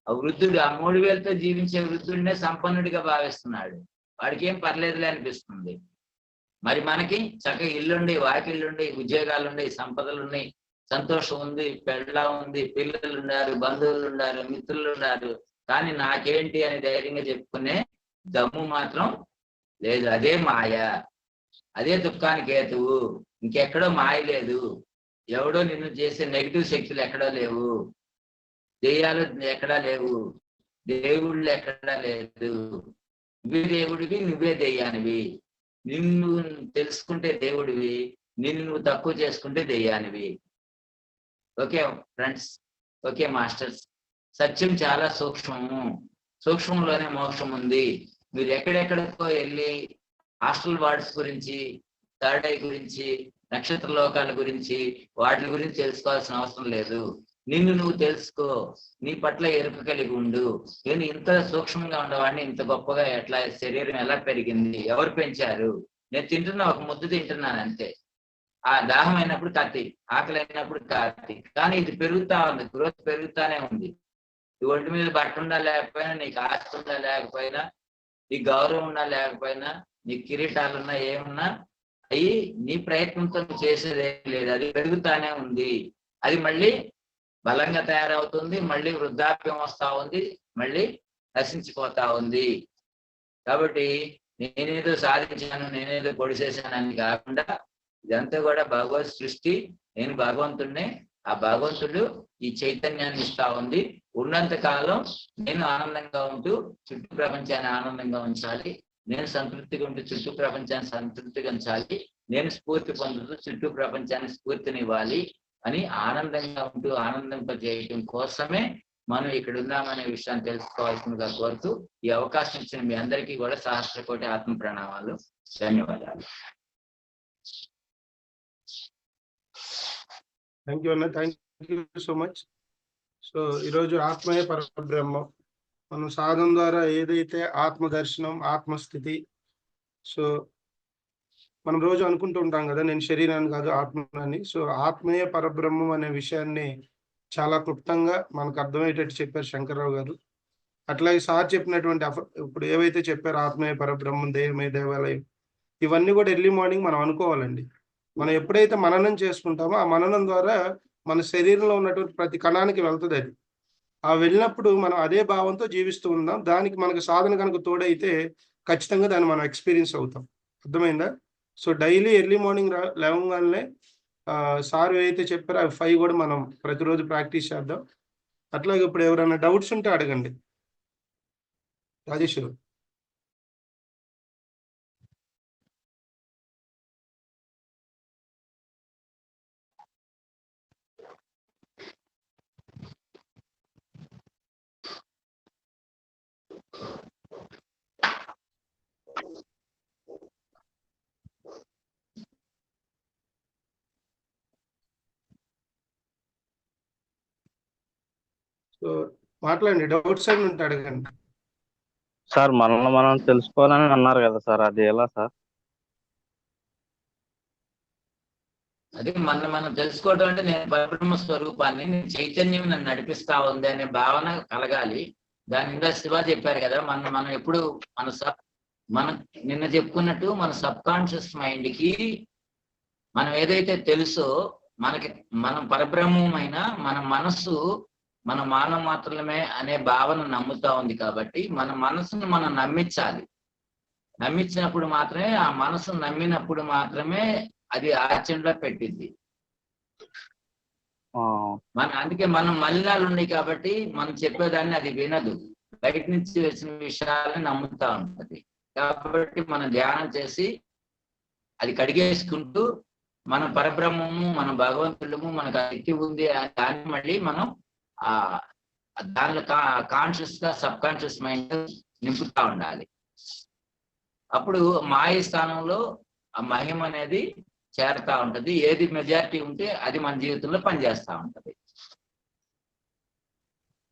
వృద్ధుడు, ఆ 3,000తో జీవించే వృద్ధుడినే సంపన్నుడిగా భావిస్తున్నాడు. వాడికి ఏం పర్లేదులే అనిపిస్తుంది. మరి మనకి చక్కగా ఇల్లుండి, వాకిళ్ళుండి, ఉద్యోగాలుండి, సంపదలున్నాయి, సంతోషం ఉంది, పెళ్ళ ఉంది, పిల్లలు ఉన్నారు, బంధువులు ఉన్నారు, మిత్రులు ఉన్నారు. కానీ నాకేంటి అని ధైర్యంగా చెప్పుకునే దమ్ము మాత్రం లేదు. అదే మాయ, అదే దుఃఖానికి హేతువు. ఇంకెక్కడో మాయ లేదు. ఎవడో నిన్ను చేసే నెగిటివ్ శక్తులు ఎక్కడో లేవు, దెయ్యాలు ఎక్కడా లేవు, దేవుళ్ళు ఎక్కడా లేదు. నువ్వే దేవుడివి, నువ్వే దెయ్యానివి. నిన్ను తెలుసుకుంటే దేవుడివి, నిన్ను నువ్వు తక్కువ చేసుకుంటే దెయ్యానివి. ఓకే ఫ్రెండ్స్, ఓకే మాస్టర్స్, సత్యం చాలా సూక్ష్మము. సూక్ష్మంలోనే మోక్షం ఉంది. మీరు ఎక్కడెక్కడికో వెళ్ళి హాస్టల్ వార్డ్స్ గురించి, థర్డ్ ఐ గురించి, నక్షత్ర లోకాల గురించి, వాటి గురించి తెలుసుకోవాల్సిన అవసరం లేదు. నిన్ను నువ్వు తెలుసుకో, నీ పట్ల ఎరుక కలిగి ఉండు. నేను ఇంత సూక్ష్మంగా ఉండేవాడిని, ఇంత గొప్పగా ఎట్లా శరీరం ఎలా పెరిగింది, ఎవరు పెంచారు? నేను తింటున్నా, ఒక ముద్ద తింటున్నాను అంతే. ఆ దాహం అయినప్పుడు కత్తి, ఆకలి అయినప్పుడు కత్తి, కానీ ఇది పెరుగుతా ఉంది, గ్రోత్ పెరుగుతానే ఉంది. ఈ ఒంటి మీద బట్ట ఉండా లేకపోయినా, నీకు ఆస్తి ఉండా లేకపోయినా, నీకు గౌరవం ఉన్నా లేకపోయినా, నీకు కిరీటాలున్నా ఏమున్నా, అవి నీ ప్రయత్నంతో చేసేదే లేదు. అది పెరుగుతానే ఉంది. అది మళ్ళీ బలంగా తయారవుతుంది, మళ్ళీ వృద్ధాప్యం వస్తా ఉంది, మళ్ళీ నశించిపోతా ఉంది. కాబట్టి నేనేదో సాధించాను, నేనేదో పొడి చేశానని కాకుండా ఇదంతా కూడా భగవత్ సృష్టి. నేను భగవంతుడినే. ఆ భగవంతుడు ఈ చైతన్యాన్ని ఇస్తా ఉంది. ఉన్నంత కాలం నేను ఆనందంగా ఉంటూ చుట్టూ ప్రపంచాన్ని ఆనందంగా ఉంచాలి. నేను సంతృప్తిగా ఉంటూ చుట్టూ ప్రపంచాన్ని సంతృప్తిగా ఉంచాలి. నేను స్ఫూర్తి పొందుతూ చుట్టూ ప్రపంచాన్ని స్ఫూర్తినివ్వాలి అని ఆనందంగా ఉంటూ ఆనందింపజేయటం కోసమే మనం ఇక్కడ ఉన్నామనే విషయాన్ని తెలుసుకోవాల్సిందిగా కోరుతూ ఈ అవకాశం ఇచ్చిన మీ అందరికీ కూడా సహస్రకోటి ఆత్మ ప్రణామాలు, ధన్యవాదాలు. థ్యాంక్ యూ అన్న, thank you so much. So ఈరోజు ఆత్మయే పరబ్రహ్మం. మనం సాధన ద్వారా ఏదైతే ఆత్మ దర్శనం, ఆత్మస్థితి, సో మనం రోజు అనుకుంటూ ఉంటాం కదా, నేను శరీరాన్ని కాదు ఆత్మని. సో ఆత్మయే పరబ్రహ్మం అనే విషయాన్ని చాలా క్లుప్తంగా మనకు అర్థమయ్యేటట్టు చెప్పారు శంకర్రావు గారు. అట్లాగే సార్ చెప్పినటువంటి ఇప్పుడు ఏవైతే చెప్పారో ఆత్మయే పరబ్రహ్మం, దేహమే దేవాలయం, ఇవన్నీ కూడా ఎర్లీ మార్నింగ్ మనం అనుకోవాలండి. మనం ఎప్పుడైతే మననం చేసుకుంటామో ఆ మననం ద్వారా మన శరీరంలో ఉన్నటువంటి ప్రతి కణానికి వెళ్తుంది. అది ఆ వెళ్ళినప్పుడు మనం అదే భావంతో జీవిస్తూ ఉందాం. దానికి మనకు సాధన కనుక తోడైతే ఖచ్చితంగా దాన్ని మనం ఎక్స్పీరియన్స్ అవుతాం. అర్థమైందా? సో డైలీ ఎర్లీ మార్నింగ్ లేవగానే సార్ ఏదైతే చెప్పారో అవి 5 కూడా మనం ప్రతిరోజు ప్రాక్టీస్ చేద్దాం. అట్లాగే ఇప్పుడు ఎవరైనా డౌట్స్ ఉంటే అడగండి. రాజేష్ గారు. సో మాట్లాడండి, డౌట్స్ అని ఉంటే అడగండి. సార్ మనల్ని మనం తెలుసుకోవాలని అన్నారు కదా సార్, అది ఎలా సార్? అదే మనం తెలుసుకోవడం అంటే నేను పరబ్రహ్మ స్వరూపాన్ని, నేను చైతన్యం నన్ను నడిపిస్తా ఉంది అనే భావన కలగాలి. దాని మీద శివ చెప్పారు కదా, మనం ఎప్పుడు మనం నిన్న చెప్పుకున్నట్టు మన సబ్ కాన్షియస్ మైండ్ కి మనం ఏదైతే తెలుసో మనం పరబ్రహ్మమైన మన మనస్సు మన మానవ మాత్రమే అనే భావన నమ్ముతా ఉంది. కాబట్టి మన మనసును మనం నమ్మించాలి. నమ్మించినప్పుడు మాత్రమే, ఆ మనసును నమ్మినప్పుడు మాత్రమే అది ఆచరణలో పెట్టింది. అందుకే మనం మలినాలు ఉన్నాయి కాబట్టి మనం చెప్పేదాన్ని అది వినదు, బయట నుంచి వచ్చిన విషయాలని నమ్ముతా ఉంటది. కాబట్టి మనం ధ్యానం చేసి అది కడిగేసుకుంటూ మన పరబ్రహ్మము, మన భగవంతుడము, మనకు శక్తి ఉంది దాన్ని మళ్ళీ మనం దానిలో కాన్షియస్ గా సబ్ కాన్షియస్ మైండ్ నింపుతా ఉండాలి. అప్పుడు మాయ స్థానంలో ఆ మహిమ అనేది చేరుతా ఉంటది. ఏది మెజారిటీ ఉంటే అది మన జీవితంలో పనిచేస్తా ఉంటది.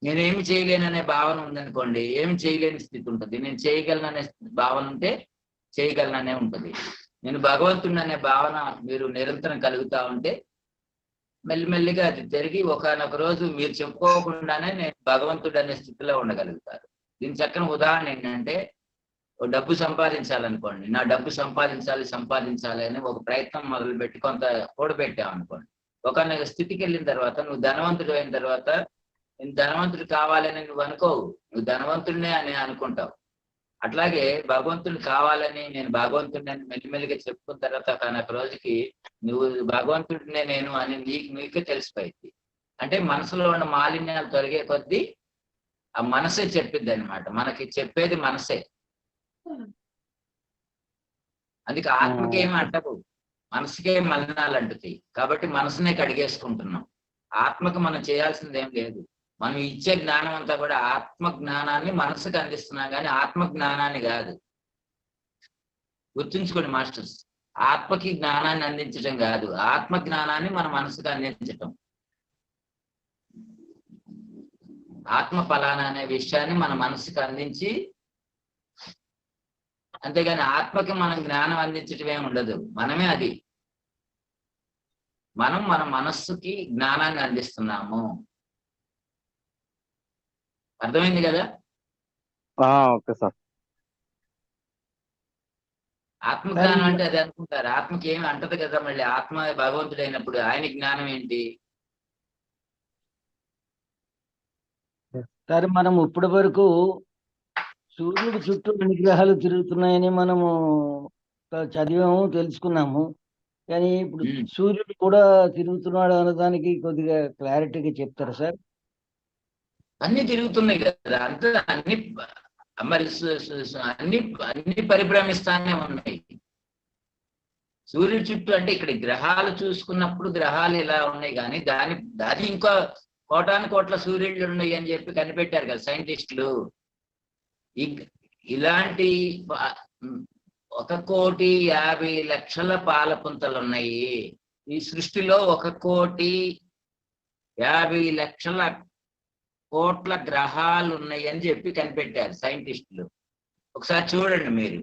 నేనేమి చేయలేననే భావన ఉందనుకోండి, ఏమి చేయలేని స్థితి ఉంటుంది. నేను చేయగలననే భావన ఉంటే చేయగలననే ఉంటుంది. నేను భగవంతుడిని అనే భావన మీరు నిరంతరం కలుగుతా ఉంటే మెల్లిమెల్లిగా అది జరిగి ఒకనొక రోజు మీరు చెప్పుకోకుండానే నేను భగవంతుడు అనే స్థితిలో ఉండగలుగుతారు. దీని చక్కని ఉదాహరణ ఏంటంటే, డబ్బు సంపాదించాలనుకోండి, నా డబ్బు సంపాదించాలి అని ఒక ప్రయత్నం మొదలుపెట్టి కొంత కూడబెట్టావు అనుకోండి. ఒకనొక స్థితికి వెళ్ళిన తర్వాత నువ్వు ధనవంతుడు అయిన తర్వాత నేను ధనవంతుడు కావాలని నువ్వు అనుకోవు, నువ్వు ధనవంతుడినే అని అనుకుంటావు. అట్లాగే భగవంతుడు కావాలని నేను భగవంతుడిని అని మెల్లిమెల్లిగా చెప్పుకున్న తర్వాత ఒకనొక రోజుకి నువ్వు భగవంతుడినే నేను అని నీకే తెలిసిపోయింది. అంటే మనసులో ఉన్న మాలిన్యాలు తొలగే కొద్దీ ఆ మనసే చెప్పిద్ది అనమాట. మనకి చెప్పేది మనసే. అందుకే ఆత్మకేమి అంటవు, మనసుకే మలినాలు అంటుతాయి. కాబట్టి మనసునే కడిగేసుకుంటున్నాం. ఆత్మకు మనం చేయాల్సింది ఏం లేదు. మనం ఇచ్చే జ్ఞానం అంతా కూడా ఆత్మ జ్ఞానాన్ని మనసుకు అందిస్తున్నాం, కానీ ఆత్మ జ్ఞానాన్ని కాదు. గుర్తుంచుకోండి మాస్టర్స్, ఆత్మకి జ్ఞానాన్ని అందించడం కాదు, ఆత్మ జ్ఞానాన్ని మన మనసుకు అందించటం. ఆత్మ ఫలానా అనే విషయాన్ని మన మనసుకు అందించి, అంతేగాని ఆత్మకి మనం జ్ఞానం అందించటమే ఉండదు. మనమే అది. మనం మన మనస్సుకి జ్ఞానాన్ని అందిస్తున్నాము. అర్థమైంది కదా? Okay sir. ఆత్మజ్ఞానం అంటే అది అనుకుంటారు, ఆత్మకి ఏమి అంటది కదా. మళ్ళీ ఆత్మ భగవంతుడు అయినప్పుడు ఆయన జ్ఞానం ఏంటి? సరే, మనం ఇప్పటి వరకు సూర్యుడి చుట్టూ ఎన్ని గ్రహాలు తిరుగుతున్నాయని మనము చదివాము, తెలుసుకున్నాము. కానీ ఇప్పుడు సూర్యుడు కూడా తిరుగుతున్నాడు అన్నదానికి కొద్దిగా క్లారిటీగా చెప్తారా సార్? అన్ని తిరుగుతున్నాయి కదా, అంత అన్ని మరి అన్ని పరిభ్రమిస్తానే ఉన్నాయి. సూర్యుడి చుట్టూ అంటే ఇక్కడ గ్రహాలు చూసుకున్నప్పుడు గ్రహాలు ఇలా ఉన్నాయి, కానీ దాని ఇంకా కోటాను కోట్ల సూర్యుళ్ళు ఉన్నాయి అని చెప్పి కనిపెట్టారు కదా సైంటిస్టులు. ఇలాంటి 1,50,00,000 పాలపుంతలు ఉన్నాయి ఈ సృష్టిలో. 1,50,00,000,000 గ్రహాలు ఉన్నాయి అని చెప్పి కనిపెట్టారు సైంటిస్టులు. ఒకసారి చూడండి మీరు.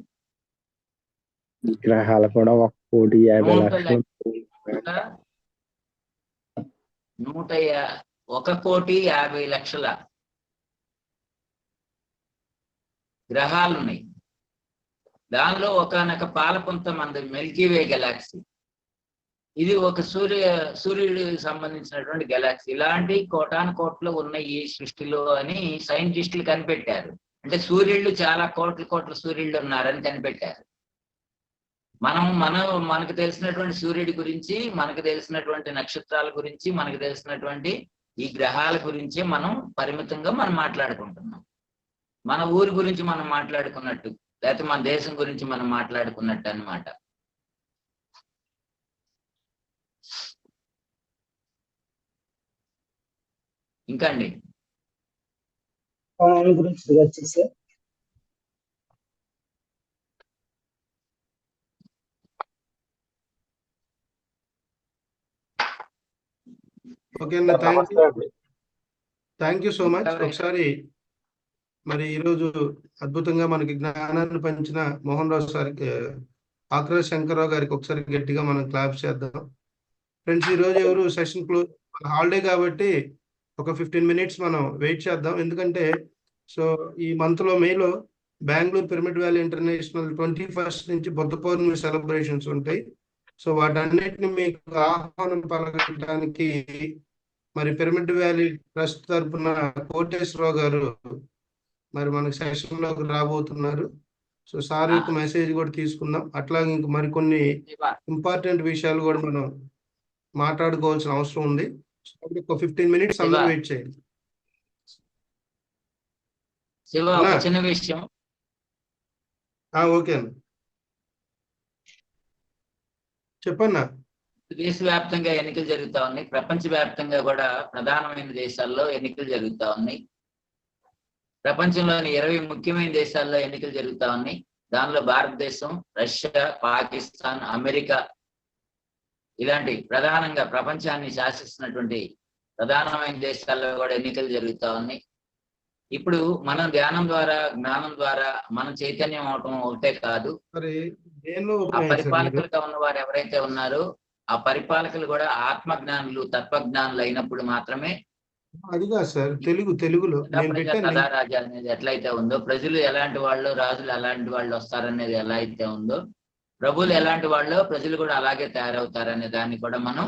గ్రహాలు కూడా 1,50,00,000 1,50,00,000 గ్రహాలు ఉన్నాయి. దానిలో ఒకనొక పాలపుంత మంది మిల్కీవే గెలాక్సీ. ఇది ఒక సూర్యుడికి సంబంధించినటువంటి గెలాక్సీ. ఇలాంటి కోటాను కోట్లు ఉన్నాయి ఈ సృష్టిలో అని సైంటిస్టులు కనిపెట్టారు. అంటే సూర్యుళ్ళు చాలా కోట్ల సూర్యుళ్ళు ఉన్నారని కనిపెట్టారు. మనకు తెలిసినటువంటి సూర్యుడి గురించి, మనకు తెలిసినటువంటి నక్షత్రాల గురించి, మనకు తెలిసినటువంటి ఈ గ్రహాల గురించి మనం పరిమితంగా మనం మాట్లాడుకుంటున్నాం. మన ఊరి గురించి మనం మాట్లాడుకున్నట్టు, లేకపోతే మన దేశం గురించి మనం మాట్లాడుకున్నట్టు అన్నమాట. ఇంకా అండి గురించి వచ్చేసి ఓకే అన్న, థ్యాంక్ యూ సో మచ్. ఒకసారి మరి ఈరోజు అద్భుతంగా మనకి జ్ఞానాన్ని పంచిన మోహన్ రావు సార్కి, ఆక్రా శంకర్రావు గారికి ఒకసారి గట్టిగా మనం క్లాప్స్ చేద్దాం. ఫ్రెండ్స్, ఈరోజు ఎవరు సెషన్ క్లోజ్, హాలిడే కాబట్టి ఒక 15 minutes మనం వెయిట్ చేద్దాం. ఎందుకంటే సో ఈ మంత్లో మేలో Bengaluru pyramid valley international 21st నుంచి బుద్ధ పౌర్ణమి సెలబ్రేషన్స్ ఉంటాయి. సో వాటన్నిటిని మీకు ఆహ్వానం పలకడానికి మరి పిరమిడ్ వ్యాలీ ట్రస్ట్ తరఫున కోటేశ్వరరావు గారు మరి మన సెషన్ లోకి రాబోతున్నారు. సో సార్ యొక్క మెసేజ్ కూడా తీసుకుందాం. అట్లాగే ఇంక మరికొన్ని ఇంపార్టెంట్ విషయాలు కూడా మనం మాట్లాడుకోవాల్సిన అవసరం ఉంది. ఒక 15 minutes అందరూ వెయిట్ చేయండి. శివ, ఒక చిన్న విషయం. ఓకే అన్న, చెప్పన్నా. దేశవ్యాప్తంగా ఎన్నికలు జరుగుతా ఉన్నాయి, ప్రపంచవ్యాప్తంగా కూడా ప్రధానమైన దేశాల్లో ఎన్నికలు జరుగుతా ఉన్నాయి. ప్రపంచంలోని 20 ముఖ్యమైన దేశాల్లో ఎన్నికలు జరుగుతా ఉన్నాయి. దానిలో భారతదేశం, రష్యా, పాకిస్తాన్, అమెరికా ఇలాంటి ప్రధానంగా ప్రపంచాన్ని శాసిస్తున్నటువంటి ప్రధానమైన దేశాల్లో కూడా ఎన్నికలు జరుగుతా ఉన్నాయి. ఇప్పుడు మనం ధ్యానం ద్వారా, జ్ఞానం ద్వారా మనం చైతన్యం అవటం ఒకటే కాదు, ఆ పరిపాలకులుగా ఉన్న వారు ఎవరైతే ఉన్నారో ఆ పరిపాలకులు కూడా ఆత్మజ్ఞానులు, తత్వజ్ఞానులు అయినప్పుడు మాత్రమే అదిగా సార్ తెలుగులో రాజా అనేది ఎట్లయితే ఉందో, ప్రజలు ఎలాంటి వాళ్ళు, రాజులు ఎలాంటి వాళ్ళు వస్తారనేది ఎలా అయితే ఉందో, ప్రభువులు ఎలాంటి వాళ్ళు, ప్రజలు కూడా అలాగే తయారవుతారనే దాన్ని కూడా మనం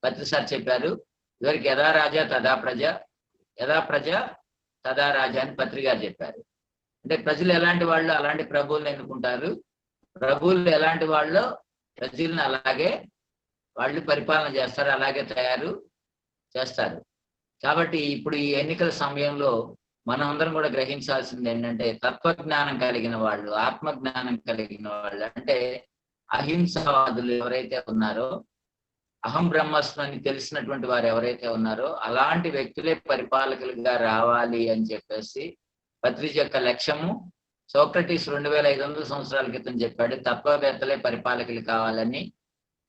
ప్రతిసారి చెప్పారు. ఇవరికి యథా రాజా తదా ప్రజ, యథా ప్రజ తదా రాజా అని పత్రిక గారు చెప్పారు. అంటే ప్రజలు ఎలాంటి వాళ్ళు అలాంటి ప్రభువులను ఎన్నుకుంటారు, ప్రభువులు ఎలాంటి వాళ్ళు ప్రజలను అలాగే వాళ్ళు పరిపాలన చేస్తారు, అలాగే తయారు చేస్తారు. కాబట్టి ఇప్పుడు ఈ ఎన్నికల సమయంలో మనం అందరం కూడా గ్రహించాల్సింది ఏంటంటే, తత్వజ్ఞానం కలిగిన వాళ్ళు, ఆత్మజ్ఞానం కలిగిన వాళ్ళు, అంటే అహింసవాదులు ఎవరైతే ఉన్నారో, అహం బ్రహ్మస్మి అని తెలిసినటువంటి వారు ఎవరైతే ఉన్నారో అలాంటి వ్యక్తులే పరిపాలకులుగా రావాలి అని చెప్పేసి పత్రిక యొక్క లక్ష్యము. సోక్రటీస్ 2500 సంవత్సరాల క్రితం చెప్పాడు, తత్వవేత్తలే పరిపాలకులు కావాలని.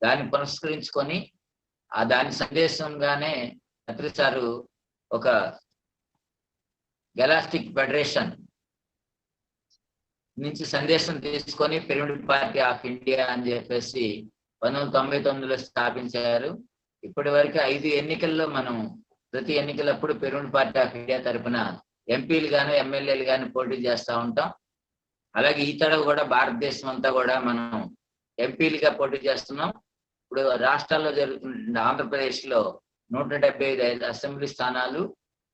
దాన్ని పురస్కరించుకొని దాని సందేశంగానే పత్రిసారు ఒక గెలాస్టిక్ ఫెడరేషన్ నుంచి సందేశం తీసుకొని పిరమిడ్ పార్టీ ఆఫ్ ఇండియా అని చెప్పేసి 1999లో స్థాపించారు. ఇప్పటి వరకు 5 ఎన్నికల్లో మనం ప్రతి ఎన్నికలప్పుడు పిరమిడ్ పార్టీ ఆఫ్ ఇండియా తరఫున ఎంపీలు గాను, ఎమ్మెల్యేలు గాను పోటీ చేస్తూ ఉంటాం. అలాగే ఈ తడవ కూడా భారతదేశం అంతా కూడా మనం ఎంపీలుగా పోటీ చేస్తున్నాం. ఇప్పుడు రాష్ట్రాల్లో జరుగుతున్న ఆంధ్రప్రదేశ్లో 175 అసెంబ్లీ స్థానాలు,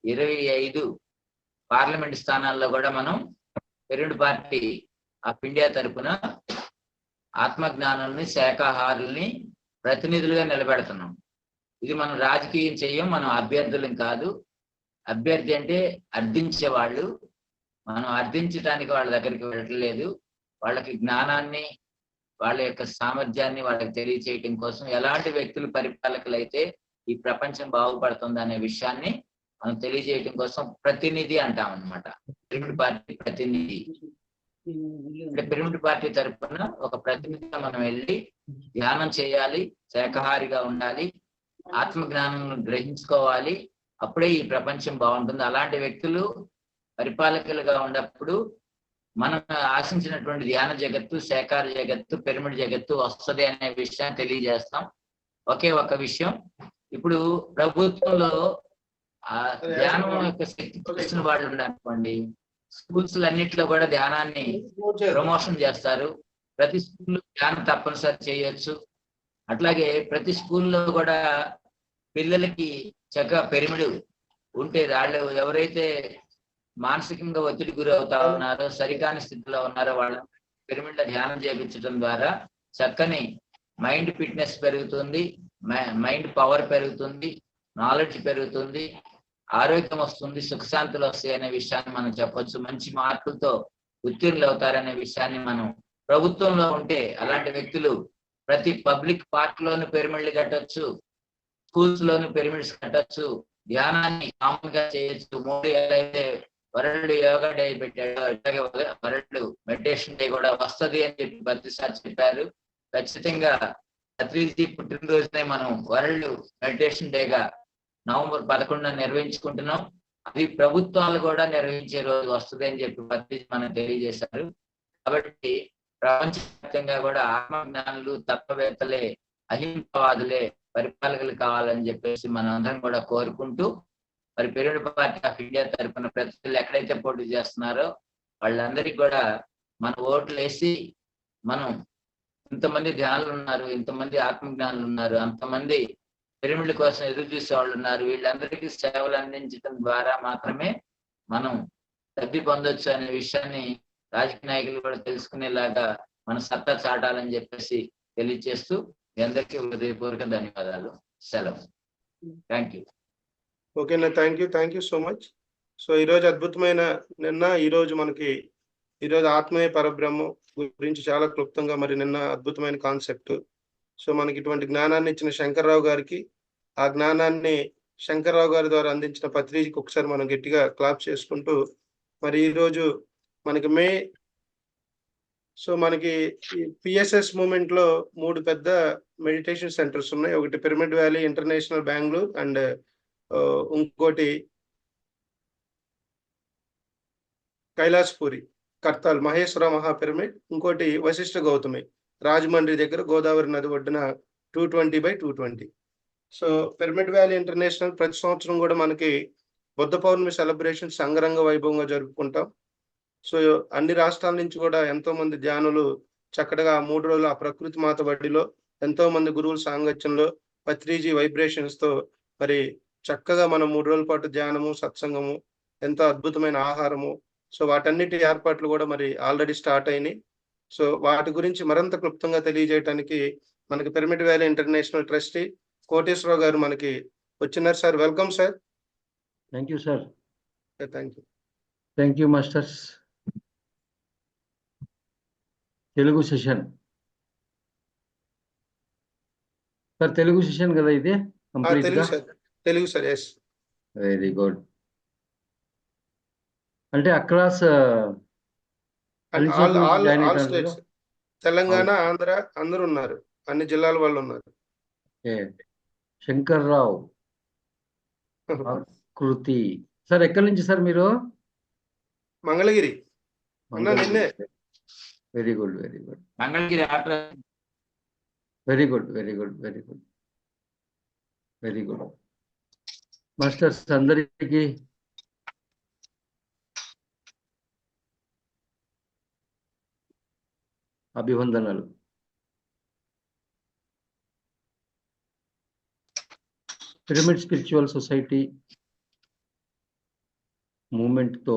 25 పార్లమెంట్ స్థానాల్లో కూడా మనం పిరమిడ్ పార్టీ ఆఫ్ ఇండియా తరఫున ఆత్మజ్ఞానుల్ని, శాఖాహారుల్ని ప్రతినిధులుగా నిలబెడుతున్నాం. ఇది మనం రాజకీయం చెయ్యం, మనం అభ్యర్థులం కాదు. అభ్యర్థి అంటే అర్థించేవాళ్ళు. మనం అర్థించడానికి వాళ్ళ దగ్గరికి వెళ్ళట్లేదు. వాళ్ళకి జ్ఞానాన్ని, వాళ్ళ యొక్క సామర్థ్యాన్ని వాళ్ళకి తెలియచేయటం కోసం ఎలాంటి వ్యక్తులు పరిపాలకులైతే ఈ ప్రపంచం బాగుపడుతుంది అనే విషయాన్ని మనం తెలియజేయటం కోసం ప్రతినిధి అంటాం అన్నమాట. పిరమిడ్ పార్టీ ప్రతినిధి అంటే పిరమిడ్ పార్టీ తరఫున ఒక ప్రతినిధిగా మనం వెళ్ళి ధ్యానం చేయాలి, శాఖాహారిగా ఉండాలి, ఆత్మజ్ఞానం గ్రహించుకోవాలి. అప్పుడే ఈ ప్రపంచం బాగుంటుంది. అలాంటి వ్యక్తులు పరిపాలకులుగా ఉన్నప్పుడు మనం ఆశించినటువంటి ధ్యాన జగత్తు, శాఖాహార జగత్తు, పిరమిడ్ జగత్తు వస్తుంది అనే విషయాన్ని తెలియజేస్తాం. ఒకే ఒక విషయం, ఇప్పుడు ప్రభుత్వంలో ధ్యానం యొక్క శక్తి తెలిసిన వాళ్ళు ఉన్నారనుకోండి, స్కూల్స్ అన్నిట్లో కూడా ధ్యానాన్ని ప్రమోషన్ చేస్తారు. ప్రతి స్కూల్లో ధ్యానం తప్పనిసరి చేయొచ్చు. అట్లాగే ప్రతి స్కూల్లో కూడా పిల్లలకి చక్కగా పిరమిడ్ ఉంటే, వాళ్ళు ఎవరైతే మానసికంగా ఒత్తిడి గురి అవుతా ఉన్నారో, సరికాని స్థితిలో ఉన్నారో వాళ్ళ పిరమిడ్లో ధ్యానం చేయించడం ద్వారా చక్కని మైండ్ ఫిట్నెస్ పెరుగుతుంది, మైండ్ పవర్ పెరుగుతుంది, నాలెడ్జ్ పెరుగుతుంది, ఆరోగ్యం వస్తుంది, సుఖశాంతులు వస్తాయి అనే విషయాన్ని మనం చెప్పొచ్చు. మంచి మార్కులతో ఉత్తీర్ణులు అవుతారనే విషయాన్ని మనం, ప్రభుత్వంలో ఉంటే అలాంటి వ్యక్తులు ప్రతి పబ్లిక్ పార్క్ లోను పిరమిడ్లు కట్టొచ్చు, స్కూల్స్ లోను పిరమిడ్స్ కట్టొచ్చు, ధ్యానాన్ని కామన్ గా చేయొచ్చు. మోడీ ఎలా అయితే వరల్డ్ యోగా డే పెట్టాడు, అట్లాగే వరల్డ్ మెడిటేషన్ డే కూడా వస్తుంది అని చెప్పి ప్రతిసారి చెప్పారు. ఖచ్చితంగా పత్రిజీ పుట్టినరోజునే మనం వరల్డ్ మెడిటేషన్ డేగా నవంబర్ 11న నిర్వహించుకుంటున్నాం. అది ప్రభుత్వాలు కూడా నిర్వహించే రోజు వస్తుంది అని చెప్పి పత్రిజీ మనకు తెలియజేశారు. కాబట్టి ప్రపంచవ్యాప్తంగా కూడా ఆత్మజ్ఞానులు, తత్వవేత్తలే, అహింసవాదులే పరిపాలకులు కావాలని చెప్పేసి మనం అందరం కూడా కోరుకుంటూ, మరి పిరమిడ్ పార్టీ ఆఫ్ ఇండియా తరఫున ప్రజలు ఎక్కడైతే పోటీ చేస్తున్నారో వాళ్ళందరికీ కూడా మన ఓట్లు వేసి, మనం ఇంతమంది ధ్యానులు ఉన్నారు, ఇంతమంది ఆత్మజ్ఞానులు ఉన్నారు, అంతమంది పిరమిడ్ల కోసం ఎదురు చూసే వాళ్ళు ఉన్నారు, వీళ్ళందరికీ సేవలు అందించడం ద్వారా మాత్రమే మనం లబ్ధి పొందొచ్చు అనే విషయాన్ని రాజకీయ నాయకులు కూడా తెలుసుకునేలాగా మన సత్తా చాటాలని చెప్పేసి తెలియజేస్తూ మీ అందరికీ హృదయపూర్వక ధన్యవాదాలు. సెలవు. Thank you. ఓకేనా, thank you so much. So ఈరోజు అద్భుతమైన ఈరోజు మనకి ఆత్మీయ పరబ్రహ్మం గురించి చాలా క్లుప్తంగా, మరి నిన్న అద్భుతమైన కాన్సెప్ట్. సో మనకి ఇటువంటి జ్ఞానాన్ని ఇచ్చిన శంకర్రావు గారికి, ఆ జ్ఞానాన్ని శంకర్రావు గారి ద్వారా అందించిన పత్రిజీకి ఒకసారి మనం గట్టిగా క్లాప్ చేసుకుంటూ, మరి ఈరోజు మనకి మనకి పిఎస్ఎస్ మూమెంట్ లో 3 పెద్ద మెడిటేషన్ సెంటర్స్ ఉన్నాయి. ఒకటి pyramid valley international Bengaluru, and ఇంకోటి కైలాసపూరి కర్తాల్ మహేశ్వర మహాపిరమిడ్, ఇంకోటి వశిష్ఠ గౌతమి రాజమండ్రి దగ్గర గోదావరి నది ఒడ్డున 220/220. సో పిరమిడ్ వ్యాలీ ఇంటర్నేషనల్ ప్రతి సంవత్సరం కూడా మనకి బుద్ధ పౌర్ణమి సెలబ్రేషన్స్ అంగరంగ వైభవంగా జరుపుకుంటాం. సో అన్ని రాష్ట్రాల నుంచి కూడా ఎంతో మంది ధ్యానులు చక్కగా 3 రోజులు ఆ ప్రకృతి మాత వడ్డీలో ఎంతో మంది గురువుల సాంగత్యంలో పత్రిజీ వైబ్రేషన్స్ తో మరి చక్కగా మనం 3 రోజుల పాటు ధ్యానము, సత్సంగము, ఎంతో అద్భుతమైన ఆహారము, సో వాటన్నిటి ఏర్పాట్లు కూడా మరి ఆల్రెడీ స్టార్ట్ అయినాయి. సో వాటి గురించి మరింత క్లుప్తంగా తెలియజేయడానికి మనకి pyramid valley international trustee Koteswararao గారు మనకి వచ్చినారు. Sir, welcome sir. Thank you sir. Thank you masters. Telugu session sir, Telugu session కదా ఇది? Telugu sir. Yes, very good. అంటే అక్రాస్ తెలంగాణ, ఆంధ్ర అందరూ ఉన్నారు, అన్ని జిల్లాల వాళ్ళు ఉన్నారు. శంకర్రావు కృతి సార్, ఎక్కడి నుంచి సార్ మీరు? మంగళగిరి. నిన్నే. Very good. Mangalagiri. Very good. Masters అందరికి అభివందనలు. పిరమిడ్ స్పిరిచువల్ సొసైటీ మూమెంట్ తో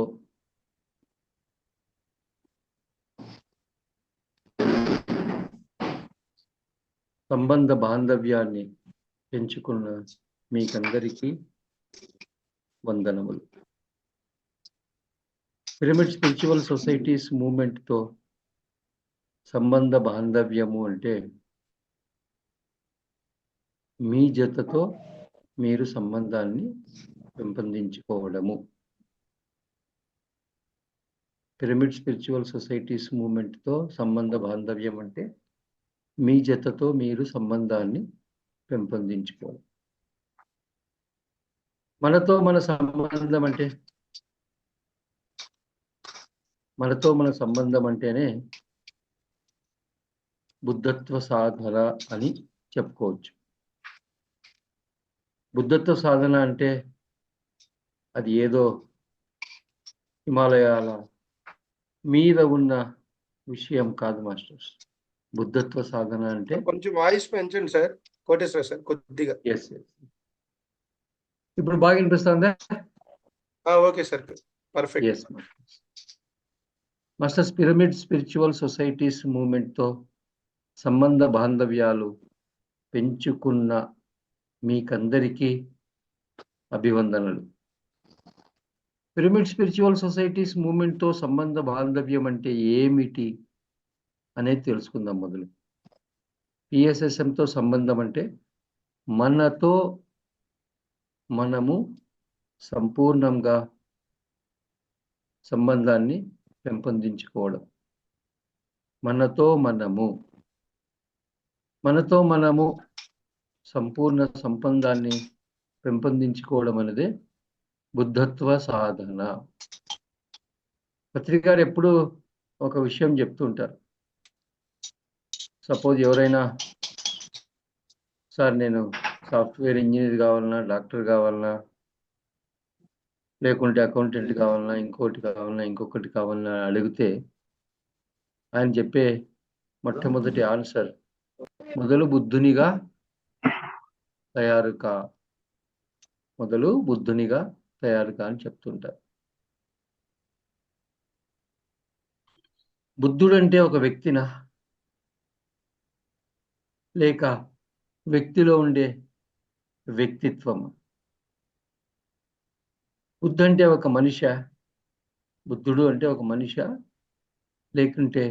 సంబంధ బాంధవ్యాన్ని పెంచుకున్న మీకందరికీ వందనములు. పిరమిడ్ స్పిరిచువల్ సొసైటీస్ మూమెంట్ తో సంబంధ బాంధవ్యము అంటే మీ జతతో మీరు సంబంధాన్ని పెంపొందించుకోవడము. పిరమిడ్ స్పిరిచువల్ సొసైటీస్ మూమెంట్ తో సంబంధ బాంధవ్యం అంటే మీ జతతో మీరు సంబంధాన్ని పెంపొందించుకోవాలి. మనతో మన సంబంధం అంటేనే బుద్ధత్వ సాధన అని చెప్పుకోవచ్చు. బుద్ధత్వ సాధన అంటే అది ఏదో హిమాలయాల మీద ఉన్న విషయం కాదు మాస్టర్స్. బుద్ధత్వ సాధన అంటే కొంచెం వాయిస్ పెంచండి సార్ కోటేశ్వర సార్, కొద్దిగా. ఎస్. ఇప్పుడు బాగా వినిపిస్తుందా? Okay sir, perfect. Yes masters. Pyramid spiritual societies movement తో సంబంధ బాంధవ్యాలు పెంచుకున్న మీకందరికీ అభివందనలు. పిరమిడ్ స్పిరిచువల్ సొసైటీస్ మూమెంట్తో సంబంధ బాంధవ్యం అంటే ఏమిటి అనేది తెలుసుకుందాం మొదలు. పిఎస్ఎస్ఎంతో సంబంధం అంటే మనతో మనము సంపూర్ణంగా సంబంధాన్ని పెంపొందించుకోవడం. మనతో మనము సంపూర్ణ సంబంధాన్ని పెంపొందించుకోవడం అనేది బుద్ధత్వ సాధన. పత్రిక గారు ఎప్పుడు ఒక విషయం చెప్తుంటారు. సపోజ్ ఎవరైనా, సార్ నేను సాఫ్ట్వేర్ ఇంజనీర్ కావాలన్నా, డాక్టర్ కావాలన్నా, లేకుంటే అకౌంటెంట్ కావాలన్నా, ఇంకొకటి కావాలన్నా అడిగితే ఆయన చెప్పే మొట్టమొదటి ఆన్సర్ మొదలు బుద్ధునిగా తయారు కా అని చెప్తుంటారు. బుద్ధుడంటే ఒక వ్యక్తినా, లేక వ్యక్తిలో ఉండే వ్యక్తిత్వం? బుద్ధుడు అంటే ఒక మనిషి, లేకుంటే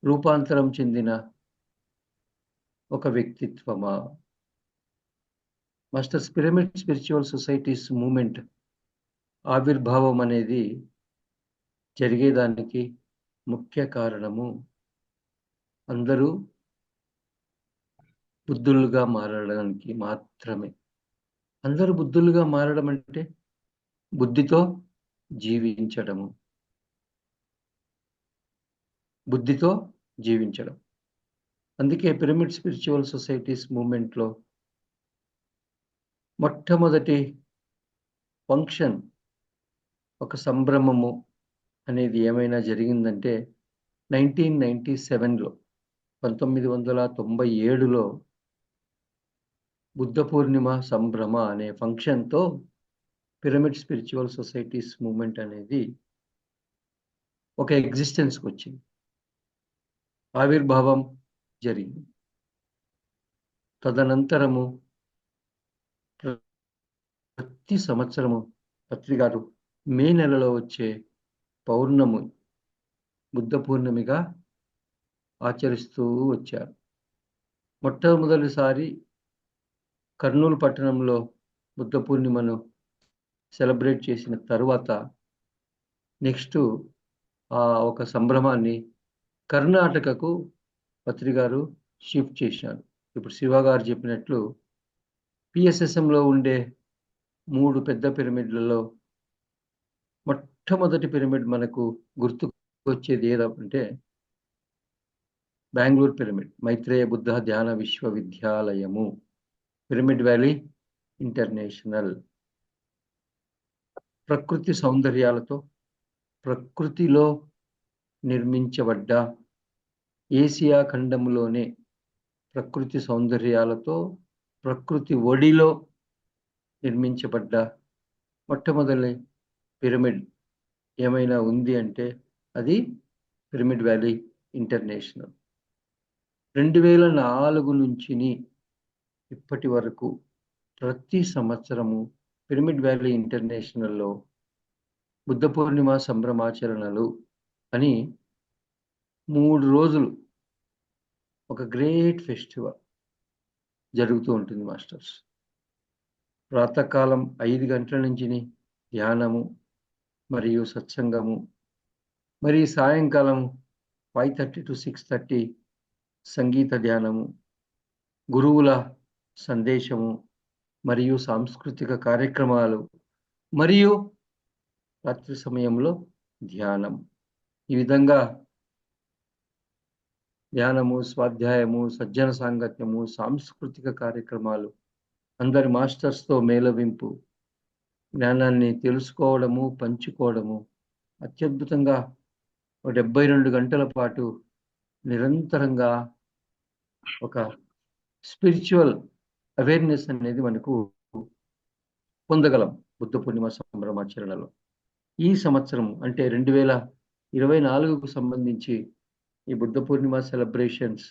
రూపాంతరం చెందిన ఒక వ్యక్తిత్వమా? Masters, pyramid spiritual societies movement ఆవిర్భావం అనేది జరిగేదానికి ముఖ్య కారణము అందరూ బుద్ధులుగా మారడానికి మాత్రమే. అందరూ బుద్ధులుగా మారడం అంటే బుద్ధితో జీవించడం. అందుకే పిరమిడ్ స్పిరిచువల్ సొసైటీస్ మూమెంట్లో మొట్టమొదటి ఫంక్షన్, ఒక సంభ్రమము అనేది ఏమైనా జరిగిందంటే 1997లో 1997లో బుద్ధ పూర్ణిమ సంభ్రమ అనే ఫంక్షన్తో పిరమిడ్ స్పిరిచువల్ సొసైటీస్ మూమెంట్ అనేది ఒక ఎగ్జిస్టెన్స్కి వచ్చింది, ఆవిర్భావం జరిగింది. తదనంతరము ప్రతి సంవత్సరము పత్రికారు మే నెలలో వచ్చే పౌర్ణమి బుద్ధ పూర్ణమిగా ఆచరిస్తూ వచ్చారు. మొట్టమొదటిసారి కర్నూలు పట్టణంలో బుద్ధ పూర్ణిమను సెలబ్రేట్ చేసిన తర్వాత నెక్స్ట్ ఒక సంభ్రమాన్ని కర్ణాటకకు పత్రికారు షిఫ్ట్ చేశారు. ఇప్పుడు శివ గారు చెప్పినట్లు పిఎస్ఎస్ఎంలో ఉండే 3 పెద్ద పిరమిడ్లలో మొట్టమొదటి పిరమిడ్ మనకు గుర్తుకొచ్చేది ఏదంటే బెంగళూరు పిరమిడ్, మైత్రేయ బుద్ధ ధ్యాన విశ్వవిద్యాలయము, పిరమిడ్ వ్యాలీ ఇంటర్నేషనల్. ప్రకృతి సౌందర్యాలతో, ప్రకృతిలో నిర్మించబడ్డ, ఏసియా ఖండంలోనే ప్రకృతి సౌందర్యాలతో, ప్రకృతి ఒడిలో నిర్మించబడ్డ మొట్టమొదటి పిరమిడ్ ఏమైనా ఉంది అంటే అది పిరమిడ్ వ్యాలీ ఇంటర్నేషనల్. 2004 నుంచి ఇప్పటి వరకు ప్రతి సంవత్సరము పిరమిడ్ వ్యాలీ ఇంటర్నేషనల్లో బుద్ధ పూర్ణిమ సంభ్రమాచరణలు అని 3 రోజులు ఒక గ్రేట్ ఫెస్టివల్ జరుగుతూ ఉంటుంది మాస్టర్స్. ప్రాతకాలం 5 గంటల నుంచి ధ్యానము మరియు సత్సంగము, మరియు సాయంకాలం 5:30 to 6:30 సంగీత ధ్యానము, గురువుల సందేశము మరియు సాంస్కృతిక కార్యక్రమాలు, మరియు రాత్రి సమయంలో ధ్యానం. ఈ విధంగా ధ్యానము, స్వాధ్యాయము, సజ్జన సాంగత్యము, సాంస్కృతిక కార్యక్రమాలు, అందరి మాస్టర్స్తో మేళవింపు, జ్ఞానాన్ని తెలుసుకోవడము, పంచుకోవడము, అత్యద్భుతంగా 72 గంటల పాటు నిరంతరంగా ఒక స్పిరిచువల్ అవేర్నెస్ అనేది మనకు పొందగలం బుద్ధ పూర్ణిమ సంభ్రమాచరణలో. ఈ సంవత్సరం అంటే 2024కు సంబంధించి ఈ బుద్ధ పూర్ణిమ సెలబ్రేషన్స్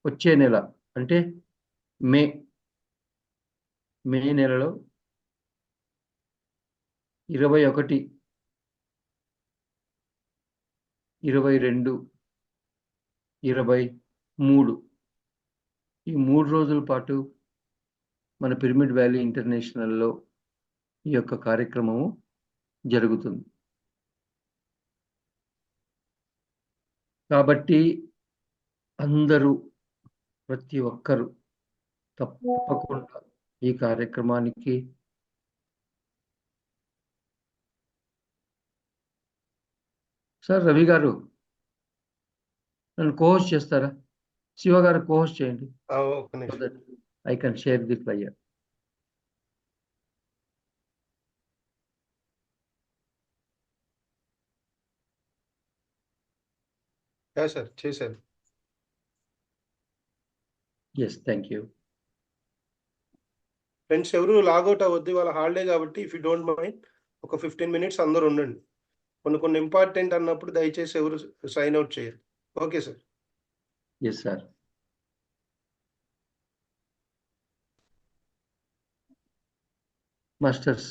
వచ్చే నెల అంటే మే నెలలో 21, 22, 23 ఈ 3 రోజుల పాటు మన పిరమిడ్ వ్యాలీ ఇంటర్నేషనల్లో ఈ యొక్క కార్యక్రమము జరుగుతుంది. కాబట్టి అందరూ ప్రతి ఒక్కరూ తప్పకుండా ఈ కార్యక్రమానికి సార్ రవి గారు నన్ను కోహోస్ట్ చేస్తారా? శివ గారు కోహోస్ట్ చేయండి. ఒక్క నిమిషం. I can share the flyer. Sir చేశారు. Yes, thank you. ఫ్రెండ్స్ ఎవరు లాగౌట్ అవ్వద్దు, వాళ్ళ హాలిడే కాబట్టి ఇఫ్ యూ డోంట్ మైండ్ ఒక 15 minutes అందరూ ఉండండి. కొన్ని ఇంపార్టెంట్ అన్నప్పుడు దయచేసి ఎవరు సైన్ అవుట్ చేయరు. Okay sir. Yes sir. Masters,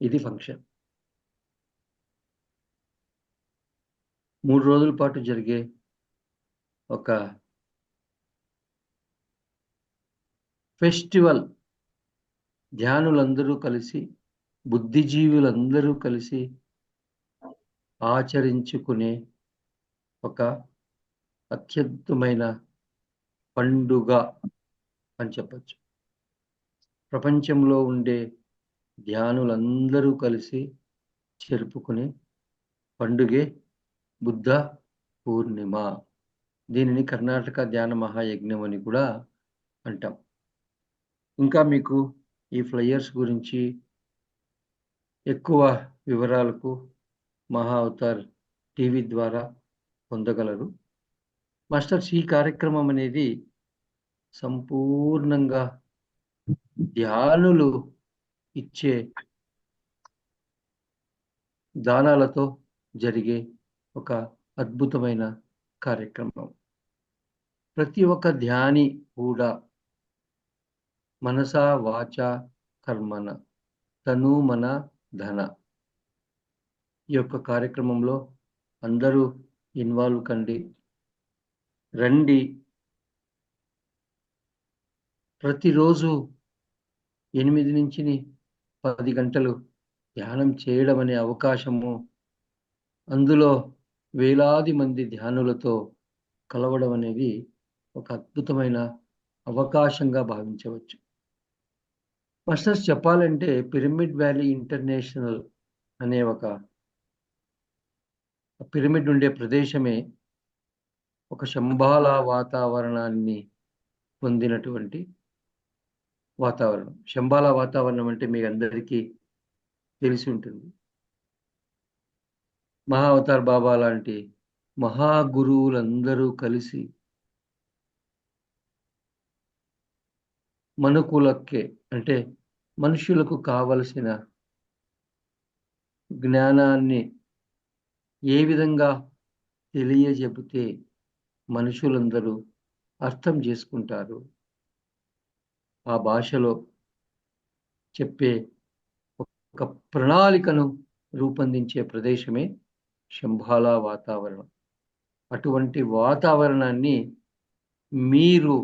ఇది ఫంక్షన్. 3 రోజుల పాటు జరిగే ఒక ఫెస్టివల్. ధ్యానులందరూ కలిసి, బుద్ధిజీవులందరూ కలిసి ఆచరించుకునే ఒక అత్యద్భుతమైన పండుగ అని చెప్పచ్చు. ప్రపంచంలో ఉండే ధ్యానులందరూ కలిసి జరుపుకునే పండుగే బుద్ధ పూర్ణిమ. దీనిని కర్ణాటక ధ్యాన మహాయజ్ఞం అని కూడా అంటాం. ఇంకా మీకు ఈ ఫ్లైయర్స్ గురించి ఎక్కువ వివరాలకు మహా అవతార్ టీవీ ద్వారా పొందగలరు. మాస్టర్స్, ఈ కార్యక్రమం అనేది సంపూర్ణంగా ధ్యానులు ఇచ్చే దానాలతో జరిగే ఒక అద్భుతమైన కార్యక్రమం. ప్రతి ఒక్క ధ్యాని కూడా మనస వాచ కర్మన తను మన ధన ఈ యొక్క కార్యక్రమంలో అందరూ ఇన్వాల్వ్ కండి, రండి. ప్రతిరోజు 8 నుంచి 10 గంటలు ధ్యానం చేయడం అనే అవకాశము, అందులో వేలాది మంది ధ్యానులతో కలవడం అనేది ఒక అద్భుతమైన అవకాశంగా భావించవచ్చు. మాస్టర్స్, చెప్పాలంటే పిరమిడ్ వ్యాలీ ఇంటర్నేషనల్ అనే ఒక పిరమిడ్ ఉండే ప్రదేశమే ఒక శంబాల వాతావరణాన్ని పొందినటువంటి వాతావరణం. శంబాల వాతావరణం అంటే మీ అందరికీ తెలిసి ఉంటుంది. మహా అవతార్ బాబా లాంటి మహాగురువులందరూ కలిసి మనుకులకే అంటే మనుషులకు కావలసిన జ్ఞానాన్ని ఏ విధంగా తెలియజెబితే మనుషులందరూ అర్థం చేసుకుంటారు, ఆ భాషలో చెప్పే ఒక ప్రణాళికను రూపొందించే ప్రదేశమే శంబాల వాతావరణం. అటువంటి వాతావరణాన్ని మీరు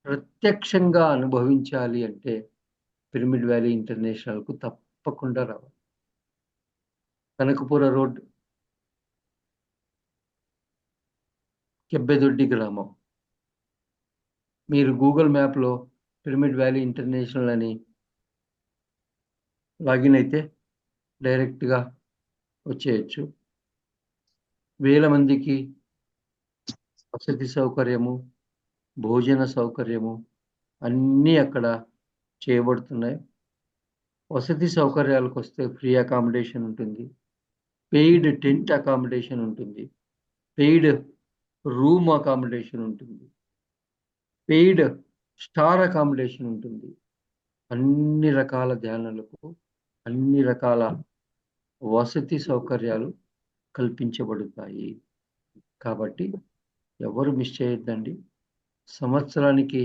ప్రత్యక్షంగా అనుభవించాలి అంటే పిరమిడ్ వ్యాలీ ఇంటర్నేషనల్కు తప్పకుండా రావాలి. కనకపుర రోడ్, కెబ్బెదొడ్డి గ్రామం. మీరు గూగుల్ మ్యాప్లో పిరమిడ్ వ్యాలీ ఇంటర్నేషనల్ అని లాగిన్ అయితే డైరెక్ట్గా వచ్చేయచ్చు. వేల మందికి వసతి సౌకర్యము, భోజన సౌకర్యము అన్నీ అక్కడ చేయబడుతున్నాయి. వసతి సౌకర్యాలకు వస్తే ఫ్రీ అకామిడేషన్ ఉంటుంది, పెయిడ్ టెంట్ అకామిడేషన్ ఉంటుంది, పెయిడ్ రూమ్ అకామిడేషన్ ఉంటుంది, పెయిడ్ స్టార్ అకామిడేషన్ ఉంటుంది. అన్ని రకాల ధ్యానాలకు అన్ని రకాల వసతి సౌకర్యాలు కల్పించబడతాయి. కాబట్టి ఎవరు మిస్ చేయొద్దండి. సంవత్సరానికి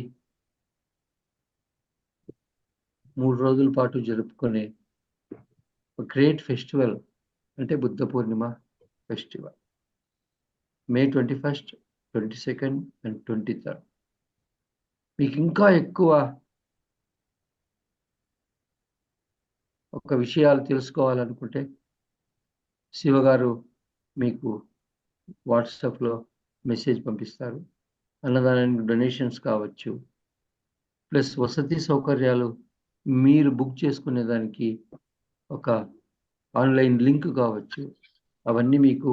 3 రోజుల పాటు జరుపుకునే ఒక గ్రేట్ ఫెస్టివల్ అంటే బుద్ధ పూర్ణిమ festival. May 21st, 22nd and 23rd. మీకు ఇంకా ఎక్కువ ఒక విషయాలు తెలుసుకోవాలనుకుంటే శివగారు మీకు వాట్సాప్లో మెసేజ్ పంపిస్తారు. అన్నదానానికి డొనేషన్స్ కావచ్చు, ప్లస్ వసతి సౌకర్యాలు మీరు బుక్ చేసుకునే దానికి ఒక ఆన్లైన్ లింక్ కావచ్చు, అవన్నీ మీకు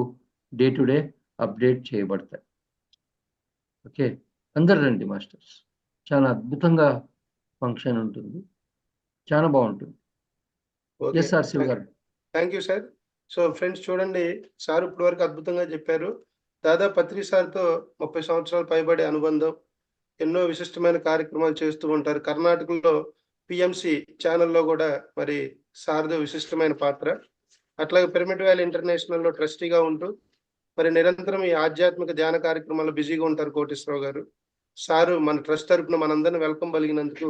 డే టు డే అప్డేట్ చేయబడతాయి. ఓకే, అందరు రండి మాస్టర్స్, చాలా అద్భుతంగా ఫంక్షన్ ఉంటుంది, చాలా బాగుంటుంది. ఎస్ సార్ శివ గారు. Thank you sir. So friends చూడండి, సార్ ఇప్పటి వరకు అద్భుతంగా చెప్పారు. దాదాపు పత్రి సార్తో 30 సంవత్సరాలు పైబడి అనుబంధం, ఎన్నో విశిష్టమైన కార్యక్రమాలు చేస్తూ ఉంటారు. కర్ణాటకలో పిఎంసి ఛానల్లో కూడా మరి సార్దో విశిష్టమైన పాత్ర. అట్లాగే పిరమిడ్ వ్యాలీ ఇంటర్నేషనల్లో ట్రస్టీగా ఉంటూ మరి నిరంతరం ఈ ఆధ్యాత్మిక ధ్యాన కార్యక్రమాల్లో బిజీగా ఉంటారు కోటేశ్వరరావు గారు. సారు మన ట్రస్ట్ తరపున మనందరినీ వెల్కమ్ పలిగినందుకు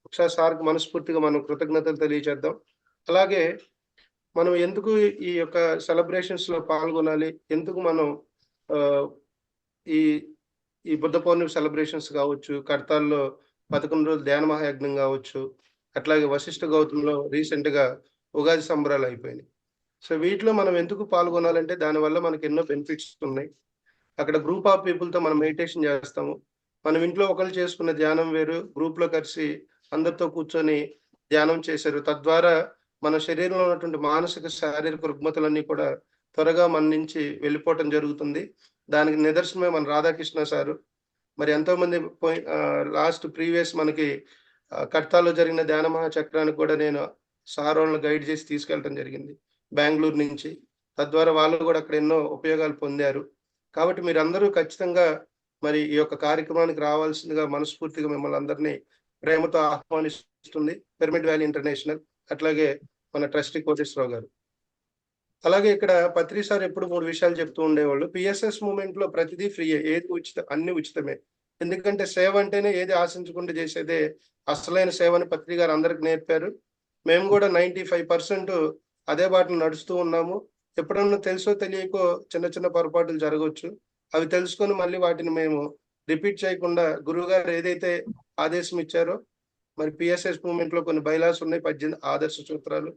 ఒకసారి సార్కి మనస్ఫూర్తిగా మనం కృతజ్ఞతలు తెలియజేద్దాం. అలాగే మనం ఎందుకు ఈ యొక్క సెలబ్రేషన్స్ లో పాల్గొనాలి, ఎందుకు మనం ఈ ఈ బుద్ధ పౌర్ణమి సెలబ్రేషన్స్ కావచ్చు, కడతాల్లో 11 రోజులు ధ్యాన మహాయజ్ఞం కావచ్చు, అట్లాగే వశిష్ఠ గౌతంలో రీసెంట్ గా ఉగాది సంబరాలు అయిపోయినాయి. సో వీటిలో మనం ఎందుకు పాల్గొనాలంటే దానివల్ల మనకి ఎన్నో బెనిఫిట్స్ ఉన్నాయి. అక్కడ గ్రూప్ ఆఫ్ పీపుల్ తో మనం మెడిటేషన్ చేస్తాము. మనం ఇంట్లో ఒకరు చేసుకున్న ధ్యానం వేరు, గ్రూప్ లో కలిసి అందరితో కూర్చొని ధ్యానం చేశారు. తద్వారా మన శరీరంలో ఉన్నటువంటి మానసిక శారీరక రుగ్మతలన్నీ కూడా త్వరగా మన నుంచి వెళ్ళిపోవటం జరుగుతుంది. దానికి నిదర్శనమే మన రాధాకృష్ణ సారు. మరి ఎంతో మంది లాస్ట్ ప్రీవియస్ మనకి కడతాలో జరిగిన ధ్యాన మహాచక్రానికి కూడా నేను సార్ వాళ్ళని గైడ్ చేసి తీసుకెళ్ళటం జరిగింది బెంగళూరు నుంచి. తద్వారా వాళ్ళు కూడా అక్కడ ఎన్నో ఉపయోగాలు పొందారు. కాబట్టి మీరందరూ ఖచ్చితంగా మరి ఈ యొక్క కార్యక్రమానికి రావాల్సిందిగా మనస్ఫూర్తిగా మిమ్మల్ని అందరినీ ప్రేమతో ఆహ్వానిస్తుంది పిరమిడ్ వ్యాలీ ఇంటర్నేషనల్, అట్లాగే మన ట్రస్టీ కోటేశ్వరరావు గారు. అలాగే ఇక్కడ పత్రి సార్ ఎప్పుడు 3 విషయాలు చెప్తూ ఉండేవాళ్ళు. పిఎస్ఎస్ మూమెంట్ లో ప్రతిదీ ఫ్రీ, ఏది ఉచిత, అన్ని ఉచితమే. ఎందుకంటే సేవ అంటేనే ఏది ఆశించకుండా చేసేదే అసలైన సేవని పత్రి గారు అందరికి నేర్పారు. మేము కూడా 95% అదే బాటలో నడుస్తూ ఉన్నాము. ఎప్పుడన్నా తెలుసో తెలియకో చిన్న చిన్న పొరపాట్లు జరగవచ్చు, అవి తెలుసుకొని మళ్ళీ వాటిని మేము రిపీట్ చేయకుండా గురువు గారు ఏదైతే ఆదేశం ఇచ్చారో, మరి పిఎస్ఎస్ మూమెంట్ లో కొన్ని బైలాస్ ఉన్నాయి, 18 ఆదర్శ సూత్రాలు,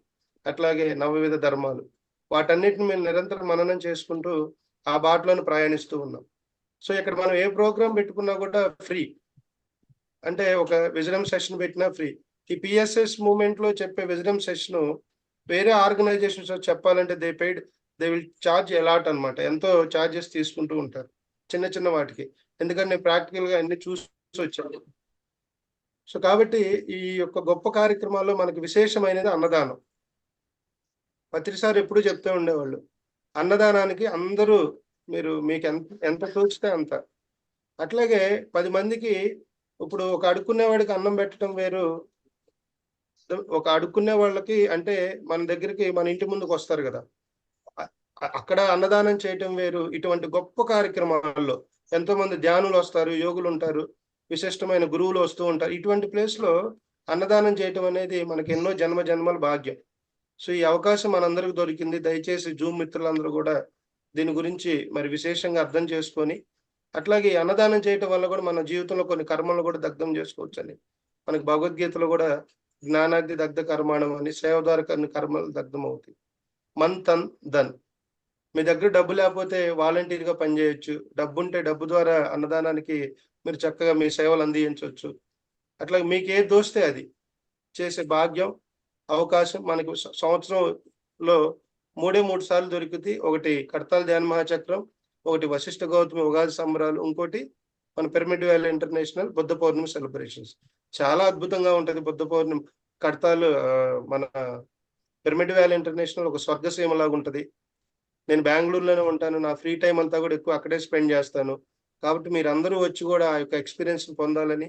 అట్లాగే నవవిధ ధర్మాలు, వాటన్నిటిని మేము నిరంతరం మననం చేసుకుంటూ ఆ బాటలోనే ప్రయాణిస్తూ ఉన్నాం. సో ఇక్కడ మనం ఏ ప్రోగ్రామ్ పెట్టుకున్నా కూడా ఫ్రీ, అంటే ఒక విజడమ్ సెషన్ పెట్టినా ఫ్రీ. ఈ పిఎస్ఎస్ మూమెంట్ లో చెప్పే విజడమ్ సెషన్ వేరే ఆర్గనైజేషన్స్ చెప్పాలంటే దే విల్ ఛార్జ్ అలాట్ అనమాట, ఎంతో ఛార్జెస్ తీసుకుంటూ ఉంటారు చిన్న చిన్న వాటికి. ఎందుకంటే నేను ప్రాక్టికల్ గా అన్ని చూసి వచ్చాను. సో కాబట్టి ఈ యొక్క గొప్ప కార్యక్రమాల్లో మనకి విశేషమైనది అన్నదానం. పత్రి సార్ ఎప్పుడు చెప్తూ ఉండేవాళ్ళు, అన్నదానానికి అందరూ మీకు ఎంత తోచితే అంత. అట్లాగే 10 మందికి ఇప్పుడు ఒక అడుక్కునే వాడికి అన్నం పెట్టడం వేరు, ఒక అడుక్కునే వాళ్ళకి అంటే మన దగ్గరికి మన ఇంటి ముందుకు వస్తారు కదా, అక్కడ అన్నదానం చేయటం వేరు. ఇటువంటి గొప్ప కార్యక్రమాల్లో ఎంతో మంది ధ్యానులు వస్తారు, యోగులు ఉంటారు, విశిష్టమైన గురువులు వస్తూ ఉంటారు. ఇటువంటి ప్లేస్ లో అన్నదానం చేయటం అనేది మనకి ఎన్నో జన్మల భాగ్యం. సో ఈ అవకాశం మనందరికి దొరికింది. దయచేసి జూమ్ మిత్రులందరూ కూడా దీని గురించి మరి విశేషంగా అర్థం చేసుకొని, అట్లాగే అన్నదానం చేయటం వల్ల కూడా మన జీవితంలో కొన్ని కర్మలను కూడా దగ్ధం చేసుకోవచ్చు అని మనకి భగవద్గీతలో కూడా జ్ఞానాగ్ని దగ్ధ కర్మాణం అని, సేవ ద్వారా కొన్ని కర్మలు దగ్ధం అవుతాయి. మన్ తన్ ధన్, మీ దగ్గర డబ్బు లేకపోతే వాలంటీర్గా పనిచేయొచ్చు, డబ్బు ఉంటే డబ్బు ద్వారా అన్నదానానికి మీరు చక్కగా మీ సేవలు అందించవచ్చు. అట్లాగే మీకు ఏది దోస్తే అది చేసే భాగ్యం, అవకాశం మనకి సంవత్సరంలో 3 సార్లు దొరుకుతుంది. ఒకటి కడతాల ధ్యాన మహాచక్రం, ఒకటి వశిష్ఠ గౌతమి ఉగాది సంబరాలు, ఇంకోటి మన పిరమిడ్ వ్యాలీ ఇంటర్నేషనల్ బుద్ధ పౌర్ణమి సెలబ్రేషన్స్. చాలా అద్భుతంగా ఉంటుంది బుద్ధ పౌర్ణమి. కడతాలు మన పిరమిడ్ వ్యాలీ ఇంటర్నేషనల్ ఒక స్వర్గసీమ లాగా ఉంటుంది. నేను బెంగళూరులోనే ఉంటాను, నా ఫ్రీ టైం అంతా కూడా ఎక్కువ అక్కడే స్పెండ్ చేస్తాను. కాబట్టి మీరు అందరూ వచ్చి కూడా ఆ యొక్క ఎక్స్పీరియన్స్ పొందాలని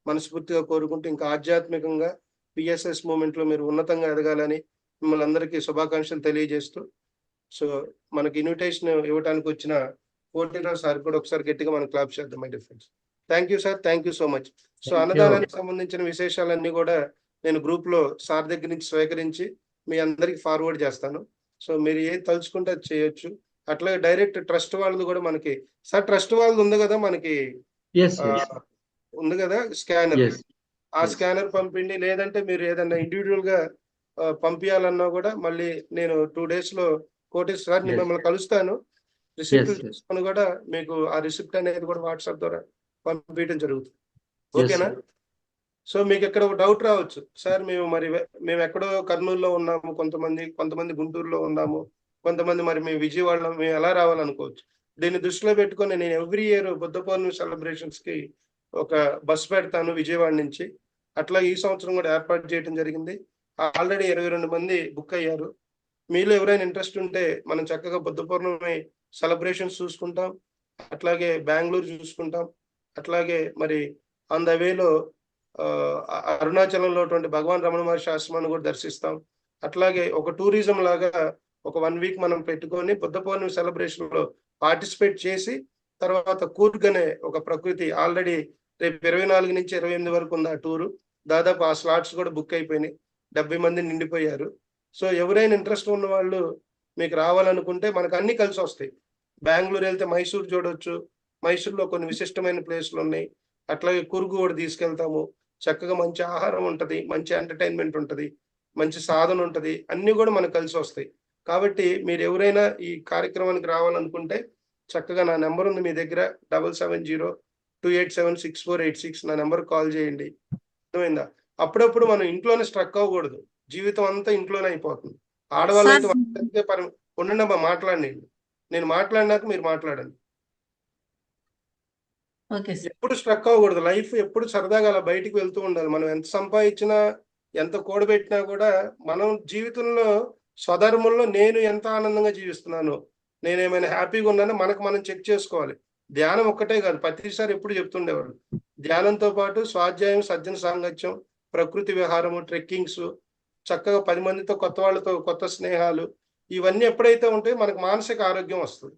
మనస్ఫూర్తిగా కోరుకుంటూ, ఇంకా ఆధ్యాత్మికంగా పిఎస్ఎస్ మూమెంట్ లో మీరు ఉన్నతంగా ఎదగాలని మిమ్మల్ని అందరికీ శుభాకాంక్షలు తెలియజేస్తూ, సో మనకి ఇన్విటేషన్ ఇవ్వడానికి వచ్చిన కోటిరావు సార్ కూడా ఒకసారి గట్టిగా మనం క్లాప్ చేద్దాం my dear friends. Thank you sir, thank you so much. So Thank you. అన్నదానానికి సంబంధించిన విశేషాలన్నీ కూడా నేను గ్రూప్ లో సార్ దగ్గర నుంచి స్వీకరించి మీ అందరికి ఫార్వర్డ్ చేస్తాను. సో మీరు ఏది తలుచుకుంటే అది చేయొచ్చు. అట్లాగే డైరెక్ట్ ట్రస్ట్ వాళ్ళది కూడా మనకి సార్, ట్రస్ట్ వాళ్ళది ఉంది కదా మనకి, Yes, ఆ, yes, ఉంది కదా స్కానర్, yes. ఆ yes. స్కానర్ పంపిండి. లేదంటే మీరు ఏదన్నా ఇండివిజువల్ గా పంపించాలన్నా కూడా మళ్ళీ నేను 2 days లో కోటేశ్వర Yes. మిమ్మల్ని కలుస్తాను. Receipt Yes, yes. తీసుకొని కూడా మీకు ఆ రిసిప్ట్ అనేది కూడా వాట్సాప్ ద్వారా పంపించడం జరుగుతుంది. Yes, ఓకేనా? sir. సో మీకు ఇక్కడ ఒక డౌట్ రావచ్చు, సార్ మేము ఎక్కడో కర్నూలులో ఉన్నాము, కొంతమంది గుంటూరులో ఉన్నాము, కొంతమంది మరి మేము విజయవాడలో, మేము ఎలా రావాలనుకోవచ్చు. దీన్ని దృష్టిలో పెట్టుకొని నేను ఎవ్రీ ఇయర్ బుద్ధ పౌర్ణమి సెలబ్రేషన్స్ కి ఒక బస్ పెడతాను విజయవాడ నుంచి. అట్లా ఈ సంవత్సరం కూడా ఏర్పాటు చేయడం జరిగింది. ఆల్రెడీ 22 మంది బుక్ అయ్యారు. మీలో ఎవరైనా ఇంట్రెస్ట్ ఉంటే మనం చక్కగా బుద్ధ పౌర్ణమి సెలబ్రేషన్స్ చూసుకుంటాం, అట్లాగే బెంగళూరు చూసుకుంటాం, అట్లాగే మరి ఆన్ ద వేలో అరుణాచలంలో భగవాన్ రమణ మహర్షి ఆశ్రమాన్ని కూడా దర్శిస్తాం. అట్లాగే ఒక టూరిజం లాగా ఒక 1 week మనం పెట్టుకొని బుద్ధ పౌర్ణమి సెలబ్రేషన్ లో పార్టిసిపేట్ చేసి, తర్వాత కూర్గ్ అనే ఒక ప్రకృతి ఆల్రెడీ రేపు 24 నుంచి 28 వరకు ఉంది ఆ టూరు. దాదాపు ఆ స్లాట్స్ కూడా బుక్ అయిపోయినాయి, 70 మంది నిండిపోయారు. సో ఎవరైనా ఇంట్రెస్ట్ ఉన్న వాళ్ళు మీకు రావాలనుకుంటే మనకు అన్ని కలిసి వస్తాయి. బెంగళూరు వెళ్తే మైసూర్ చూడొచ్చు, మైసూర్లో కొన్ని విశిష్టమైన ప్లేస్లు ఉన్నాయి. అట్లాగే కూర్గు కూడా తీసుకెళ్తాము. చక్కగా మంచి ఆహారం ఉంటది, మంచి ఎంటర్టైన్మెంట్ ఉంటది, మంచి సాధన ఉంటది, అన్ని కూడా మనకు కలిసి వస్తాయి. కాబట్టి మీరు ఎవరైనా ఈ కార్యక్రమానికి రావాలనుకుంటే చక్కగా నా నెంబర్ ఉంది మీ దగ్గర, 7702876486 నా నెంబర్ కాల్ చేయండి. అర్థమైందా? అప్పుడప్పుడు మనం ఇంట్లోనే స్ట్రక్ అవ్వకూడదు, జీవితం అంతా ఇంట్లోనే అయిపోతుంది. ఆడవాళ్ళు అయితే ఉండండి అమ్మా, మాట్లాడండి. నేను మాట్లాడినాక మీరు మాట్లాడండి. ఎప్పుడు స్ట్రక్ అవ్వకూడదు, లైఫ్ ఎప్పుడు సరదాగా అలా బయటికి వెళ్తూ ఉండాలి. మనం ఎంత సంపాదించినా, ఎంత కూడబెట్టినా కూడా మనం జీవితంలో స్వధర్మంలో నేను ఎంత ఆనందంగా జీవిస్తున్నాను, నేనేమైనా హ్యాపీగా ఉన్నానో మనం చెక్ చేసుకోవాలి. ధ్యానం ఒక్కటే కాదు, ప్రతిసారి ఎప్పుడు చెప్తుండేవాడు, ధ్యానంతో పాటు స్వాధ్యాయం, సజ్జన సాంగత్యం, ప్రకృతి విహారము, ట్రెక్కింగ్స్, చక్కగా 10 మందితో, కొత్త వాళ్ళతో కొత్త స్నేహాలు, ఇవన్నీ ఎప్పుడైతే ఉంటాయో మనకు మానసిక ఆరోగ్యం వస్తుంది.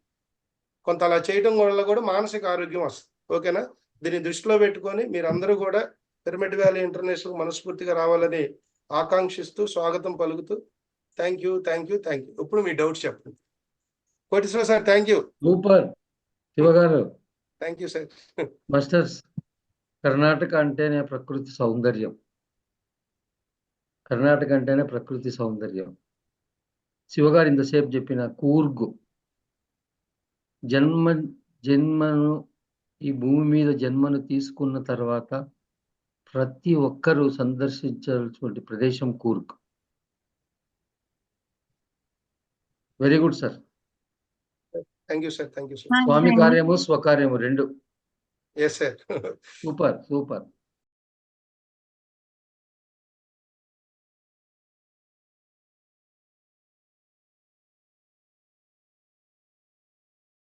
కొంత అలా చేయడం వల్ల కూడా మానసిక ఆరోగ్యం వస్తుంది. ఓకేనా? దీన్ని దృష్టిలో పెట్టుకొని మీరందరూ కూడా పిరమిడ్ వ్యాలీ ఇంటర్నేషనల్ మనస్ఫూర్తిగా రావాలని ఆకాంక్షిస్తూ స్వాగతం పలుకుతూ థ్యాంక్ యూ. ఇప్పుడు మీ డౌట్స్ చెప్పండి. Koteswara sir, thank you. Super శివగారు. Thank you sir. Masters, Karnataka అంటేనే ప్రకృతి సౌందర్యం. కర్ణాటక అంటేనే ప్రకృతి సౌందర్యం. శివగారు ఇంతసేపు చెప్పిన కూర్గు, జన్మను ఈ భూమి మీద జన్మను తీసుకున్న తర్వాత ప్రతి ఒక్కరూ సందర్శించాల్సిన ప్రదేశం Coorg. Very good sir. Thank you sir. స్వామి కార్యము స్వకార్యము రెండు. Yes sir. Super super.